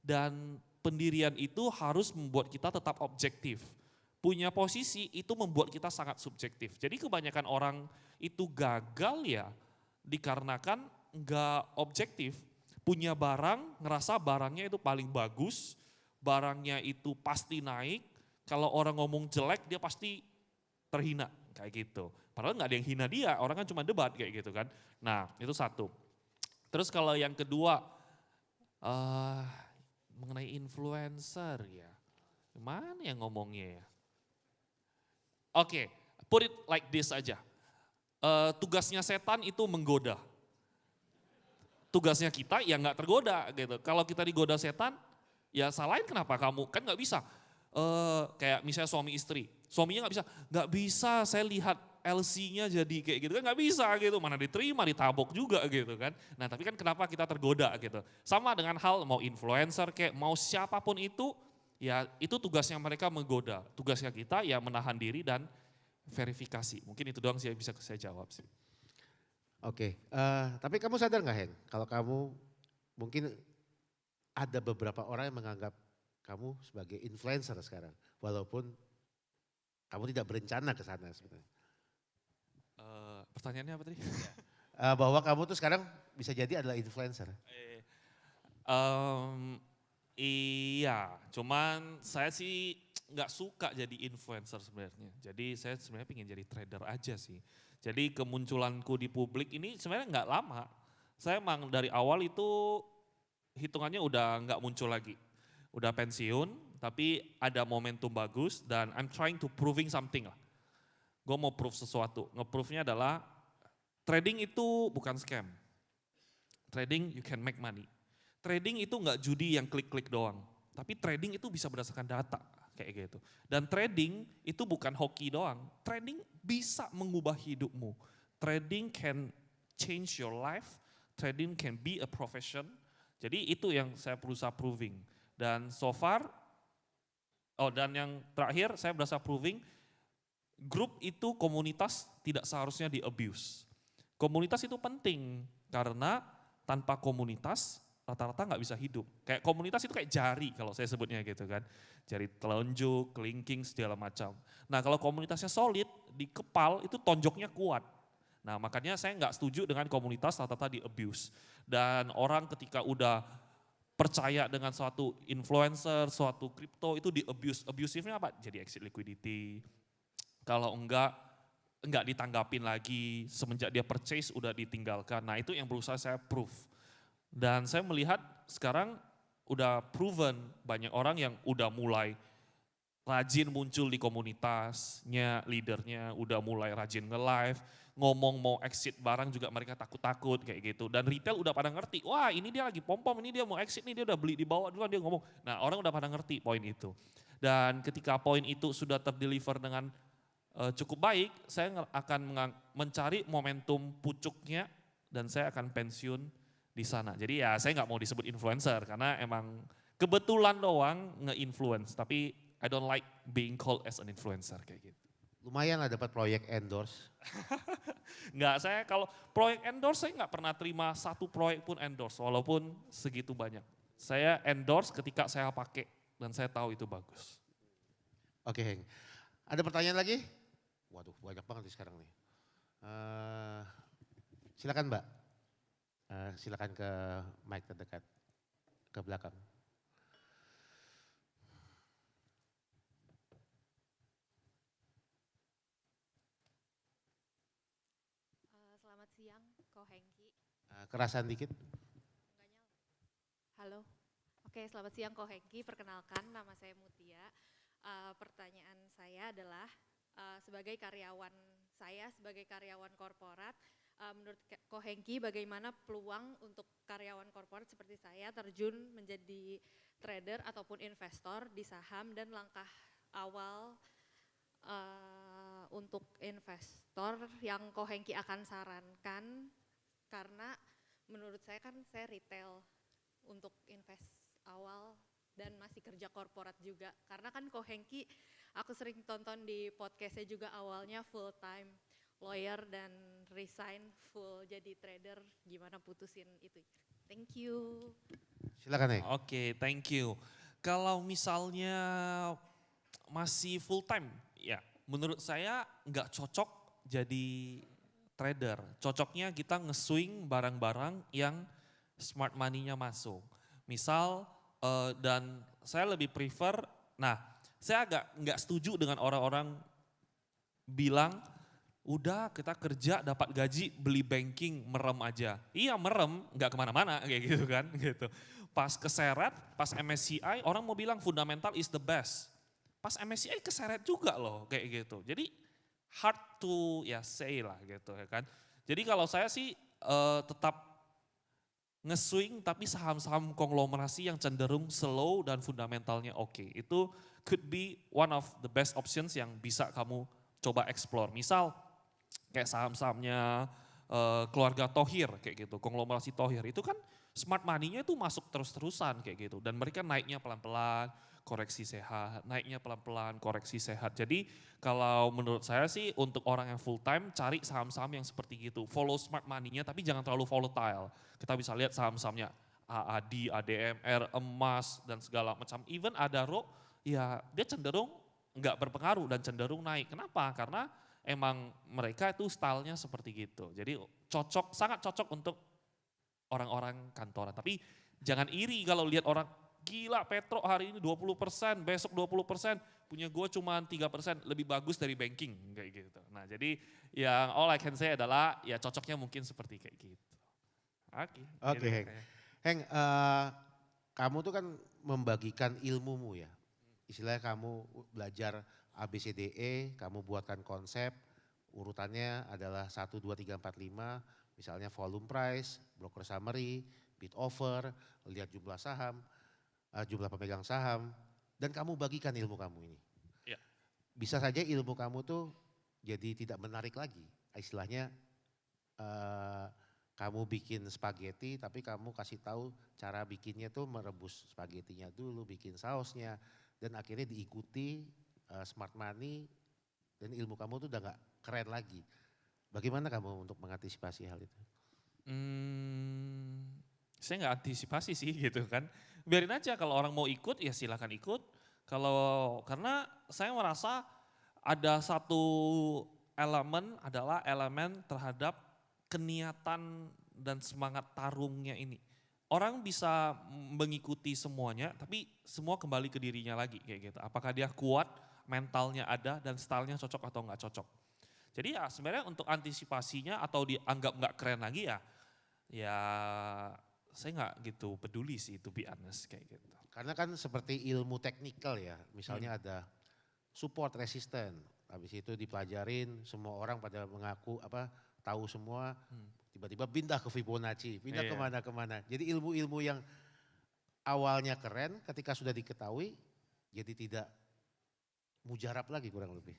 dan pendirian itu harus membuat kita tetap objektif. punya posisi itu membuat kita sangat subjektif. Jadi kebanyakan orang itu gagal ya dikarenakan nggak objektif. Punya barang, ngerasa barangnya itu paling bagus, barangnya itu pasti naik, kalau orang ngomong jelek dia pasti terhina kayak gitu. Padahal nggak ada yang hina dia, orang kan cuma debat kayak gitu kan. Nah itu satu. Terus kalau yang kedua, mengenai influencer ya, gimana yang ngomongnya ya? Oke, put it like this aja. Tugasnya setan itu menggoda. Tugasnya kita ya nggak tergoda gitu. Kalau kita digoda setan, ya salahin kenapa kamu? Kan nggak bisa. Kayak misalnya suami istri, suaminya nggak bisa saya lihat LC-nya jadi kayak gitu kan nggak bisa gitu. Mana diterima, ditabok juga gitu kan. Nah tapi kan kenapa kita tergoda gitu. Sama dengan hal mau influencer kayak mau siapapun itu, ya itu tugasnya mereka menggoda. Tugasnya kita ya menahan diri dan verifikasi. Mungkin itu doang sih yang bisa saya jawab sih. Oke, tapi kamu sadar nggak Heng, kalau kamu mungkin ada beberapa orang yang menganggap kamu sebagai influencer sekarang, walaupun kamu tidak berencana ke sana sebenarnya. Pertanyaannya apa tadi? Bahwa kamu tuh sekarang bisa jadi adalah influencer. Iya, cuman saya sih nggak suka jadi influencer sebenarnya. Jadi saya sebenarnya pengen jadi trader aja sih. Jadi kemunculanku di publik ini sebenarnya nggak lama. Saya emang dari awal itu hitungannya udah nggak muncul lagi. Udah pensiun, tapi ada momentum bagus dan I'm trying to proving something lah. Gue mau prove sesuatu. Nge-prove-nya adalah trading itu bukan scam. Trading you can make money. Trading itu nggak judi yang klik-klik doang. Tapi trading itu bisa berdasarkan data kayak gitu. Dan trading itu bukan hoki doang. Trading bisa mengubah hidupmu. Trading can change your life. Trading can be a profession. Jadi itu yang saya berusaha proving. Dan so far, dan yang terakhir saya berasa proving, grup itu komunitas tidak seharusnya di abuse. Komunitas itu penting karena tanpa komunitas rata-rata nggak bisa hidup. Kayak komunitas itu kayak jari kalau saya sebutnya gitu kan. Jari telunjuk, kelingking, segala macam. Nah kalau komunitasnya solid, di kepal itu tonjoknya kuat. Nah makanya saya nggak setuju dengan komunitas rata-rata di abuse. Dan orang ketika udah percaya dengan suatu influencer, suatu kripto itu di abuse. Abusifnya apa? Jadi exit liquidity. Kalau enggak ditanggapin lagi, semenjak dia purchase udah ditinggalkan. Nah itu yang berusaha saya prove. Dan saya melihat sekarang udah proven banyak orang yang udah mulai rajin muncul di komunitasnya, leadernya udah mulai rajin nge-live, ngomong mau exit barang juga mereka takut-takut kayak gitu. Dan retail udah pada ngerti, wah ini dia lagi pom-pom, ini dia mau exit nih, dia udah beli di bawah duluan dia ngomong. Nah orang udah pada ngerti poin itu. Dan ketika poin itu sudah terdeliver dengan cukup baik, saya akan mencari momentum pucuknya dan saya akan pensiun di sana. Jadi ya saya nggak mau disebut influencer karena emang kebetulan doang nge-influence, tapi I don't like being called as an influencer kayak gitu. Lumayan lah dapat proyek endorse. Nggak, saya kalau proyek endorse saya nggak pernah terima satu proyek pun endorse walaupun segitu banyak. Saya endorse ketika saya pakai dan saya tahu itu bagus. Oke Heng, ada pertanyaan lagi? Waduh banyak banget nih sekarang nih. Silakan Mbak, silakan ke mic terdekat, ke belakang. Selamat siang, Ko Hengki. Kerasan dikit. Enggak nyala. Halo. Oke, selamat siang Ko Hengki. Perkenalkan, nama saya Mutia. Pertanyaan saya adalah sebagai karyawan korporat, menurut Ko Hengki bagaimana peluang untuk karyawan korporat seperti saya terjun menjadi trader ataupun investor di saham dan langkah awal untuk investor yang Ko Hengki akan sarankan, karena menurut saya kan saya retail untuk invest awal dan masih kerja korporat juga. Karena kan Ko Hengki aku sering tonton di podcastnya juga awalnya full time lawyer dan resign full jadi trader, gimana putusin itu. Thank you. Silakan Heng. Oke, thank you. Kalau misalnya masih full time, ya menurut saya nggak cocok jadi trader. Cocoknya kita nge-swing barang-barang yang smart money-nya masuk. Misal, dan saya lebih prefer, nah saya agak nggak setuju dengan orang-orang bilang, udah kita kerja dapat gaji beli banking merem aja. Iya merem, nggak kemana-mana kayak gitu kan. Gitu. Pas keseret, pas MSCI orang mau bilang fundamental is the best. Pas MSCI keseret juga loh kayak gitu. Jadi hard to ya say lah gitu ya kan. Jadi kalau saya sih tetap nge-swing tapi saham-saham konglomerasi yang cenderung slow dan fundamentalnya oke. Itu could be one of the best options yang bisa kamu coba explore. Misal kayak saham-sahamnya keluarga Thohir kayak gitu, konglomerasi Thohir itu kan smart money-nya itu masuk terus-terusan kayak gitu. Dan mereka naiknya pelan-pelan, koreksi sehat, naiknya pelan-pelan, koreksi sehat. Jadi kalau menurut saya sih untuk orang yang full time cari saham-saham yang seperti gitu. Follow smart money-nya tapi jangan terlalu volatile. Kita bisa lihat saham-sahamnya AAD, ADMR, emas dan segala macam. Even Adaro ya dia cenderung nggak berpengaruh dan cenderung naik. Kenapa? Karena emang mereka itu stylenya seperti gitu. Jadi cocok, sangat cocok untuk orang-orang kantoran. Tapi jangan iri kalau lihat orang gila Petro hari ini 20%, besok 20%, punya gue cuma 3%, lebih bagus dari banking kayak gitu. Nah jadi yang all I can say adalah ya cocoknya mungkin seperti kayak gitu. Oke. Oke, gitu Heng. kayaknya. Heng, kamu tuh kan membagikan ilmumu ya. Istilahnya kamu belajar ABCDE, kamu buatkan konsep, urutannya adalah 1, 2, 3, 4, 5, misalnya volume price, broker summary, bid offer, lihat jumlah saham, jumlah pemegang saham, dan kamu bagikan ilmu kamu ini. Ya. Bisa saja ilmu kamu tuh jadi tidak menarik lagi. Istilahnya kamu bikin spaghetti tapi kamu kasih tahu cara bikinnya tuh merebus spaghettinya dulu, bikin sausnya, dan akhirnya diikuti smart money dan ilmu kamu tuh udah gak keren lagi. Bagaimana kamu untuk mengantisipasi hal itu? Saya nggak antisipasi sih gitu kan. Biarin aja kalau orang mau ikut ya silakan ikut. Karena saya merasa ada satu elemen adalah elemen terhadap keniatan dan semangat tarungnya ini. Orang bisa mengikuti semuanya tapi semua kembali ke dirinya lagi kayak gitu. Apakah dia kuat, mentalnya ada dan stylenya cocok atau nggak cocok. Jadi ya sebenarnya untuk antisipasinya atau dianggap nggak keren lagi ya saya nggak gitu peduli sih to be honest kayak gitu. Karena kan seperti ilmu teknikal ya, misalnya ada support resisten, habis itu dipelajarin semua orang pada mengaku tahu semua, tiba-tiba pindah ke Fibonacci, pindah Iya. kemana-kemana. Jadi ilmu-ilmu yang awalnya keren ketika sudah diketahui jadi tidak mujarab lagi kurang lebih.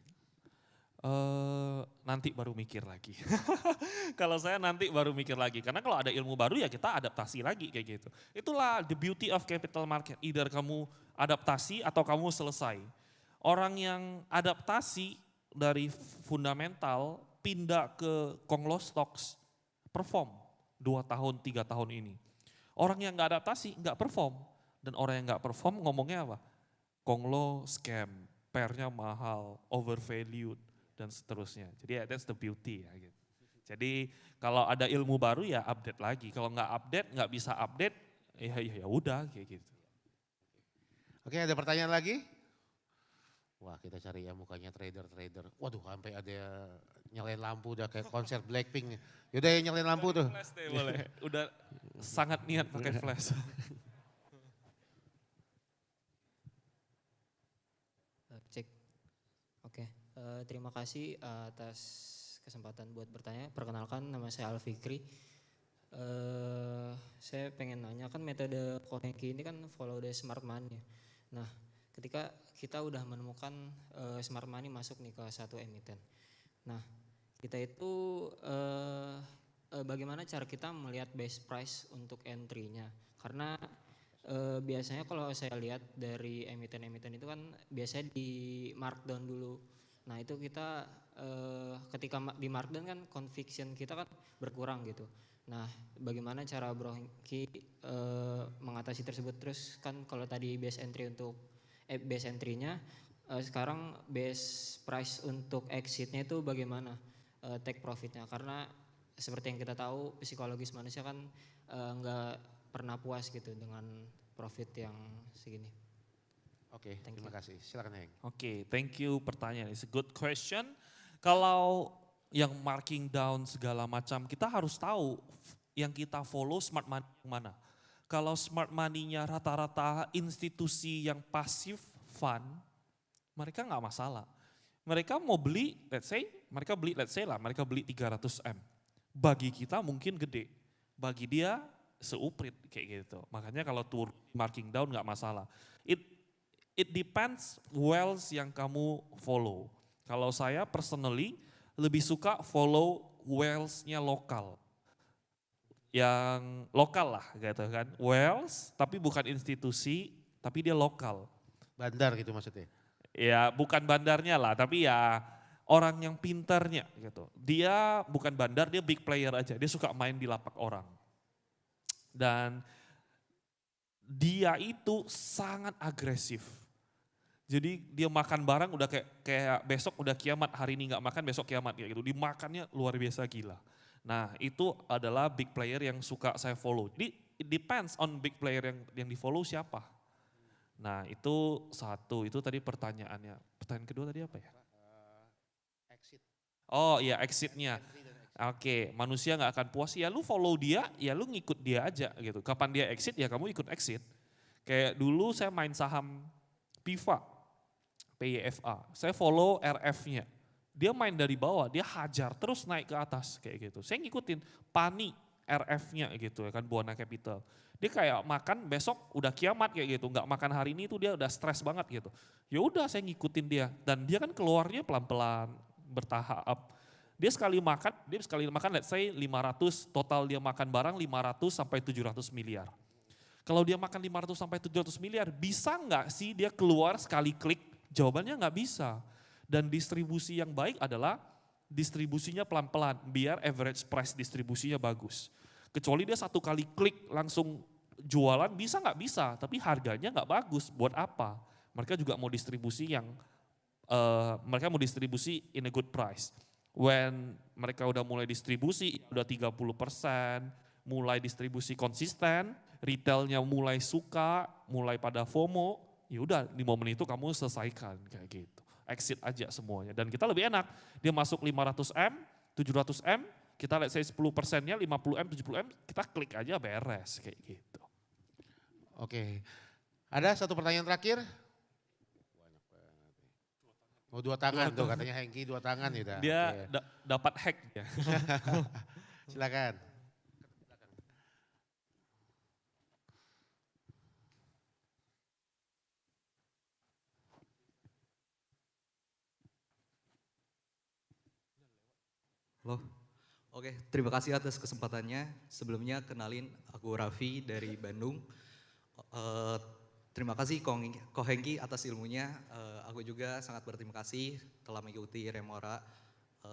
Nanti baru mikir lagi. Kalau saya nanti baru mikir lagi. Karena kalau ada ilmu baru ya kita adaptasi lagi kayak gitu. Itulah the beauty of capital market. Either kamu adaptasi atau kamu selesai. Orang yang adaptasi dari fundamental pindah ke konglo stocks perform 2 tahun 3 tahun ini. Orang yang nggak adaptasi nggak perform. Dan orang yang nggak perform ngomongnya apa? Konglo scam, pairnya mahal, overvalued dan seterusnya. Jadi ya that's the beauty ya gitu. Jadi kalau ada ilmu baru ya update lagi. Kalau nggak update, nggak bisa update, ya udah kayak gitu. Oke, ada pertanyaan lagi? Wah, kita cari ya mukanya trader-trader. Waduh, sampai ada nyalain lampu udah kayak konser Blackpink. Yaudah ya nyalain lampu tuh. Flash deh boleh. Udah sangat niat pakai flash. Cek. Oke. Terima kasih atas kesempatan buat bertanya. Perkenalkan nama saya Alfikri. Saya pengen nanya kan metode Kohenki ini kan follow the smart money. Nah ketika kita udah menemukan smart money masuk nih ke satu emiten. Nah kita itu bagaimana cara kita melihat best price untuk entry-nya. Karena biasanya kalau saya lihat dari emiten-emiten itu kan biasanya di markdown dulu. Nah itu kita ketika di markdown kan conviction kita kan berkurang gitu. Nah bagaimana cara Bro Hengki mengatasi tersebut. Terus kan kalau tadi base entry untuk base entry-nya sekarang base price untuk exitnya itu bagaimana, take profitnya, karena seperti yang kita tahu psikologis manusia kan nggak pernah puas gitu dengan profit yang segini. Oke, Thank terima you. kasih. Silakan Heng. Oke, thank you pertanyaan. It's a good question. Kalau yang marking down segala macam, kita harus tahu yang kita follow smart money yang mana. Kalau smart money-nya rata-rata institusi yang pasif fund, mereka nggak masalah. Mereka mau beli, mereka beli 300 M. Bagi kita mungkin gede, bagi dia seuprit kayak gitu. Makanya kalau turun marking down nggak masalah. It depends wealth yang kamu follow. Kalau saya personally lebih suka follow wealth-nya lokal. Yang lokal lah gitu kan. Wealth tapi bukan institusi, tapi dia lokal. Bandar gitu maksudnya. Ya bukan bandarnya lah, tapi ya orang yang pintarnya gitu. Dia bukan bandar, dia big player aja. Dia suka main di lapak orang. Dan dia itu sangat agresif. Jadi dia makan barang udah kayak besok udah kiamat, hari ini nggak makan besok kiamat kayak gitu. Dimakannya luar biasa gila. Nah itu adalah big player yang suka saya follow. Jadi it depends on big player yang di follow siapa. Nah itu satu, itu tadi pertanyaannya. Pertanyaan kedua tadi apa ya? Exit. Oh iya exitnya. Oke, manusia nggak akan puas, ya lu follow dia, ya lu ngikut dia aja gitu. Kapan dia exit ya kamu ikut exit. Kayak dulu saya main saham PYFA, saya follow RF-nya. Dia main dari bawah, dia hajar terus naik ke atas kayak gitu. Saya ngikutin PANI RF-nya gitu ya kan, Buana Capital. Dia kayak makan besok udah kiamat kayak gitu, nggak makan hari ini tuh dia udah stres banget gitu. Ya udah saya ngikutin dia dan dia kan keluarnya pelan-pelan, bertahap. Dia sekali makan let's say 500, total dia makan barang 500 sampai 700 miliar. Kalau dia makan 500 sampai 700 miliar, bisa nggak sih dia keluar sekali klik? Jawabannya nggak bisa. Dan distribusi yang baik adalah distribusinya pelan-pelan, biar average price distribusinya bagus. Kecuali dia satu kali klik langsung jualan, bisa nggak bisa, tapi harganya nggak bagus, buat apa? Mereka juga mau distribusi mereka mau distribusi in a good price. When mereka udah mulai distribusi, udah 30%, mulai distribusi konsisten, retailnya mulai suka, mulai pada FOMO, ya udah di momen itu kamu selesaikan kayak gitu. Exit aja semuanya. Dan kita lebih enak, dia masuk 500M, 700M, kita let's say 10%-nya 50M, 70M, kita klik aja beres kayak gitu. Oke. Ada satu pertanyaan terakhir? Oh 2 tangan tuh katanya Hengki 2 tangan ya. Dia Oke. dapat hack ya. Silakan. Halo, oke terima kasih atas kesempatannya. Sebelumnya kenalin aku Raffi dari Bandung. Terima kasih Ko Hengki atas ilmunya. Aku juga sangat berterima kasih telah mengikuti Remora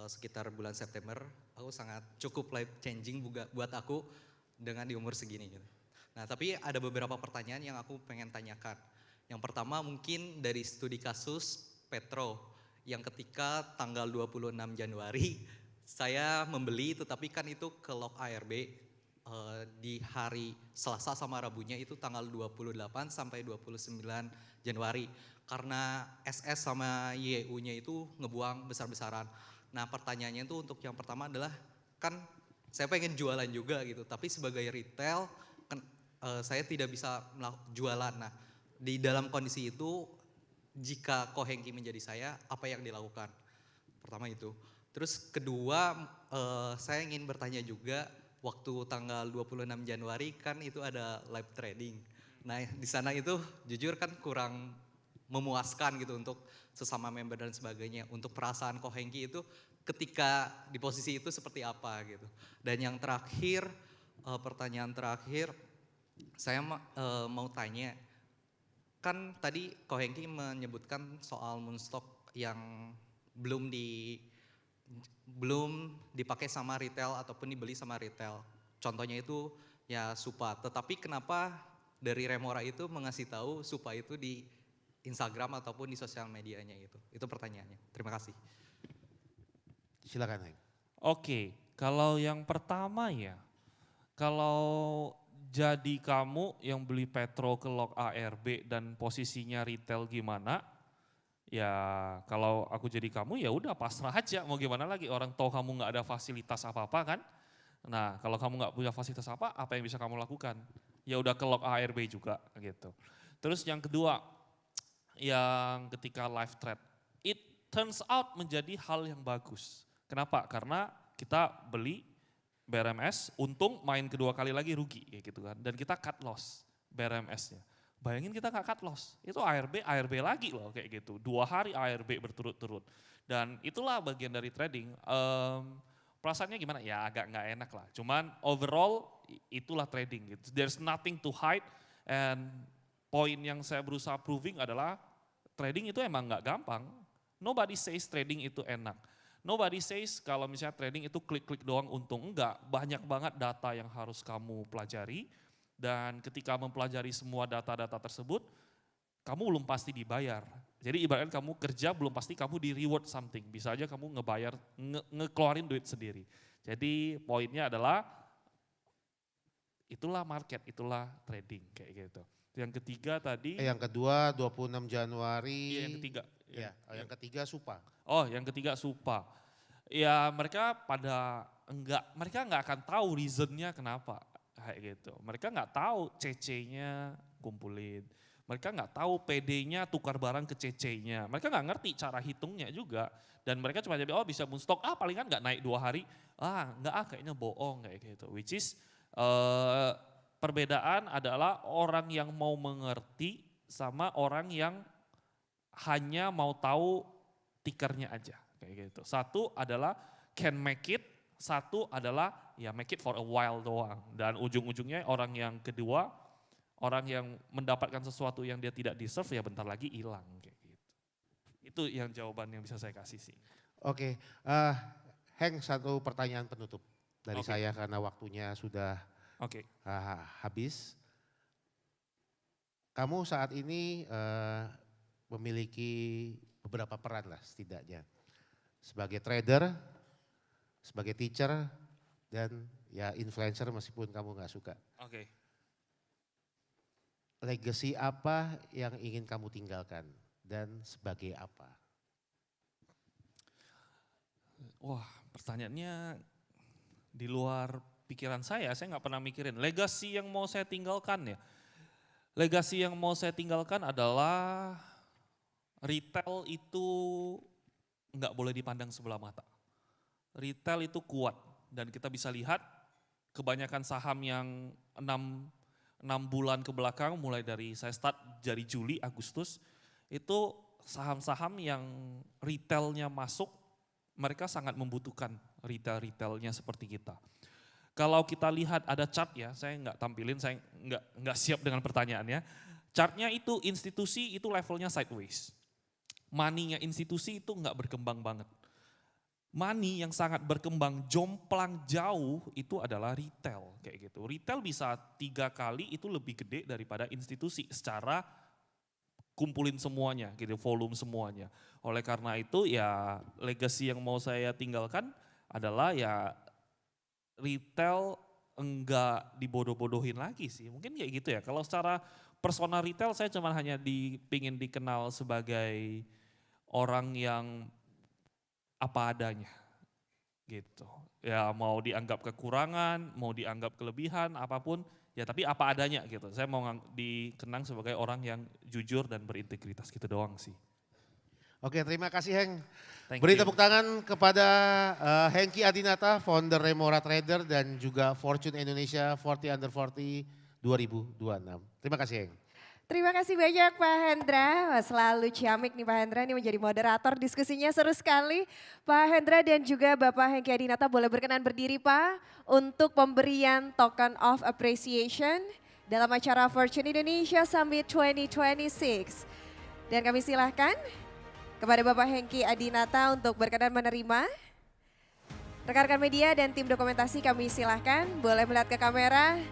sekitar bulan September. Aku sangat cukup life changing buat aku dengan di umur segini. Gitu. Nah tapi ada beberapa pertanyaan yang aku pengen tanyakan. Yang pertama mungkin dari studi kasus Petro yang ketika tanggal 26 Januari saya membeli tetapi kan itu ke lock ARB di hari Selasa sama Rabunya itu tanggal 28 sampai 29 Januari. Karena SS sama YU-nya itu ngebuang besar-besaran. Nah pertanyaannya itu untuk yang pertama adalah kan saya pengen jualan juga gitu. Tapi sebagai retail kan, saya tidak bisa jualan. Nah di dalam kondisi itu jika Ko Hengki menjadi saya apa yang dilakukan? Pertama itu. Terus kedua, saya ingin bertanya juga, waktu tanggal 26 Januari kan itu ada live trading. Nah di sana itu jujur kan kurang memuaskan gitu untuk sesama member dan sebagainya. Untuk perasaan Ko Hengki itu ketika di posisi itu seperti apa gitu. Dan yang terakhir, pertanyaan terakhir, saya mau tanya, kan tadi Ko Hengki menyebutkan soal Moonstock yang belum dipakai sama retail ataupun dibeli sama retail. Contohnya itu ya Supa. Tetapi kenapa dari Remora itu mengasih tahu Supa itu Instagram ataupun di sosial medianya gitu. Itu pertanyaannya. Terima kasih. Silakan Heng. Oke, kalau yang pertama ya, kalau jadi kamu yang beli Petro ke Lok ARB dan posisinya retail gimana? Ya kalau aku jadi kamu ya udah pasrah aja, mau gimana lagi, orang tahu kamu nggak ada fasilitas apa-apa kan. Nah kalau kamu nggak punya fasilitas apa yang bisa kamu lakukan? Ya udah ke Lok ARB juga gitu. Terus yang kedua, yang ketika live trade, it turns out menjadi hal yang bagus. Kenapa? Karena kita beli BRMS, untung main kedua kali lagi rugi kayak gitu kan. Dan kita cut loss BRMS-nya. Bayangin kita nggak cut loss, itu ARB lagi loh kayak gitu. 2 hari ARB berturut-turut. Dan itulah bagian dari trading. Perasaannya gimana? Ya agak nggak enak lah. Cuman overall itulah trading gitu. There's nothing to hide. And poin yang saya berusaha proving adalah trading itu emang nggak gampang. Nobody says trading itu enak. Nobody says kalau misalnya trading itu klik-klik doang untung. Enggak, banyak banget data yang harus kamu pelajari. Dan ketika mempelajari semua data-data tersebut, kamu belum pasti dibayar. Jadi ibaratnya kamu kerja belum pasti kamu di reward something. Bisa aja kamu ngebayar, ngekeluarin duit sendiri. Jadi poinnya adalah itulah market, itulah trading kayak gitu. Yang ketiga tadi. Yang kedua 26 Januari. Iya yang ketiga. Ya, yang ketiga Supa. Oh yang ketiga Supa. Ya mereka mereka nggak akan tahu reasonnya kenapa kayak gitu. Mereka nggak tahu CC-nya kumpulin. Mereka nggak tahu PD-nya tukar barang ke CC-nya. Mereka nggak ngerti cara hitungnya juga. Dan mereka cuma jadi, oh bisa moonstok, palingan nggak naik 2 hari. Kayaknya bohong kayak gitu. Which is perbedaan adalah orang yang mau mengerti sama orang yang hanya mau tahu tikernya aja kayak gitu. Satu adalah can make it, satu adalah ya make it for a while doang. Dan ujung-ujungnya orang yang kedua, orang yang mendapatkan sesuatu yang dia tidak deserve ya bentar lagi hilang kayak gitu. Itu yang jawaban yang bisa saya kasih sih. Oke, Heng, satu pertanyaan penutup dari saya karena waktunya sudah habis. Kamu saat ini memiliki beberapa peran lah setidaknya. Sebagai trader, sebagai teacher, dan ya influencer meskipun kamu nggak suka. Oke. Legacy apa yang ingin kamu tinggalkan dan sebagai apa? Wah pertanyaannya di luar pikiran saya nggak pernah mikirin. Legacy yang mau saya tinggalkan ya. Legacy yang mau saya tinggalkan adalah retail itu nggak boleh dipandang sebelah mata. Retail itu kuat dan kita bisa lihat kebanyakan saham yang 6 bulan ke belakang mulai dari saya start dari Juli, Agustus itu saham-saham yang retailnya masuk mereka sangat membutuhkan retail-retailnya seperti kita. Kalau kita lihat ada chart ya, saya nggak tampilin, saya nggak siap dengan pertanyaannya. Chartnya itu institusi itu levelnya sideways. Money-nya institusi itu nggak berkembang banget. Money yang sangat berkembang jomplang jauh itu adalah retail kayak gitu. Retail bisa 3 kali itu lebih gede daripada institusi secara kumpulin semuanya gitu, volume semuanya. Oleh karena itu ya legacy yang mau saya tinggalkan adalah ya retail enggak dibodoh-bodohin lagi sih. Mungkin kayak gitu ya. Kalau secara personal retail saya cuma hanya pingin dikenal sebagai orang yang apa adanya gitu. Ya mau dianggap kekurangan, mau dianggap kelebihan, apapun ya tapi apa adanya gitu. Saya mau dikenang sebagai orang yang jujur dan berintegritas gitu doang sih. Oke, terima kasih Heng. Thank Beri you. tepuk tangan kepada Hengki Adinata, founder Remora Trader dan juga Fortune Indonesia 40 Under 40 2026. Terima kasih Heng. Terima kasih banyak Pak Hendra, selalu ciamik nih Pak Hendra, ini menjadi moderator diskusinya seru sekali. Pak Hendra dan juga Bapak Hengki Adinata boleh berkenan berdiri Pak untuk pemberian token of appreciation dalam acara Fortune Indonesia Summit 2026. Dan kami silahkan kepada Bapak Hengki Adinata untuk berkenan menerima. Rekan-rekan media dan tim dokumentasi kami silahkan boleh melihat ke kamera.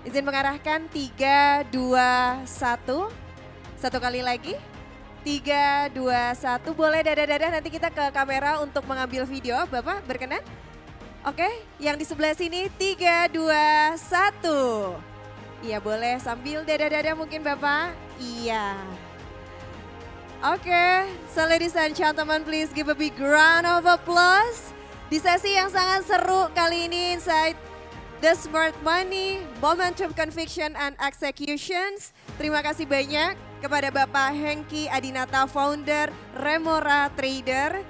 Izin mengarahkan 3, 2, 1. Satu kali lagi. 3, 2, 1. Boleh dadah-dadah nanti kita ke kamera untuk mengambil video. Bapak berkenan? Oke, yang di sebelah sini 3, 2, 1. Iya boleh sambil dadah-dadah mungkin Bapak. Iya. Oke, so ladies and gentlemen please give a big round of applause. Di sesi yang sangat seru kali ini inside The Smart Money, Momentum Conviction and Executions. Terima kasih banyak kepada Bapak Hengki Adinata, founder Remora Trader.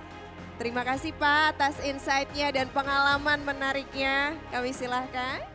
Terima kasih Pak atas insight-nya dan pengalaman menariknya. Kami silahkan.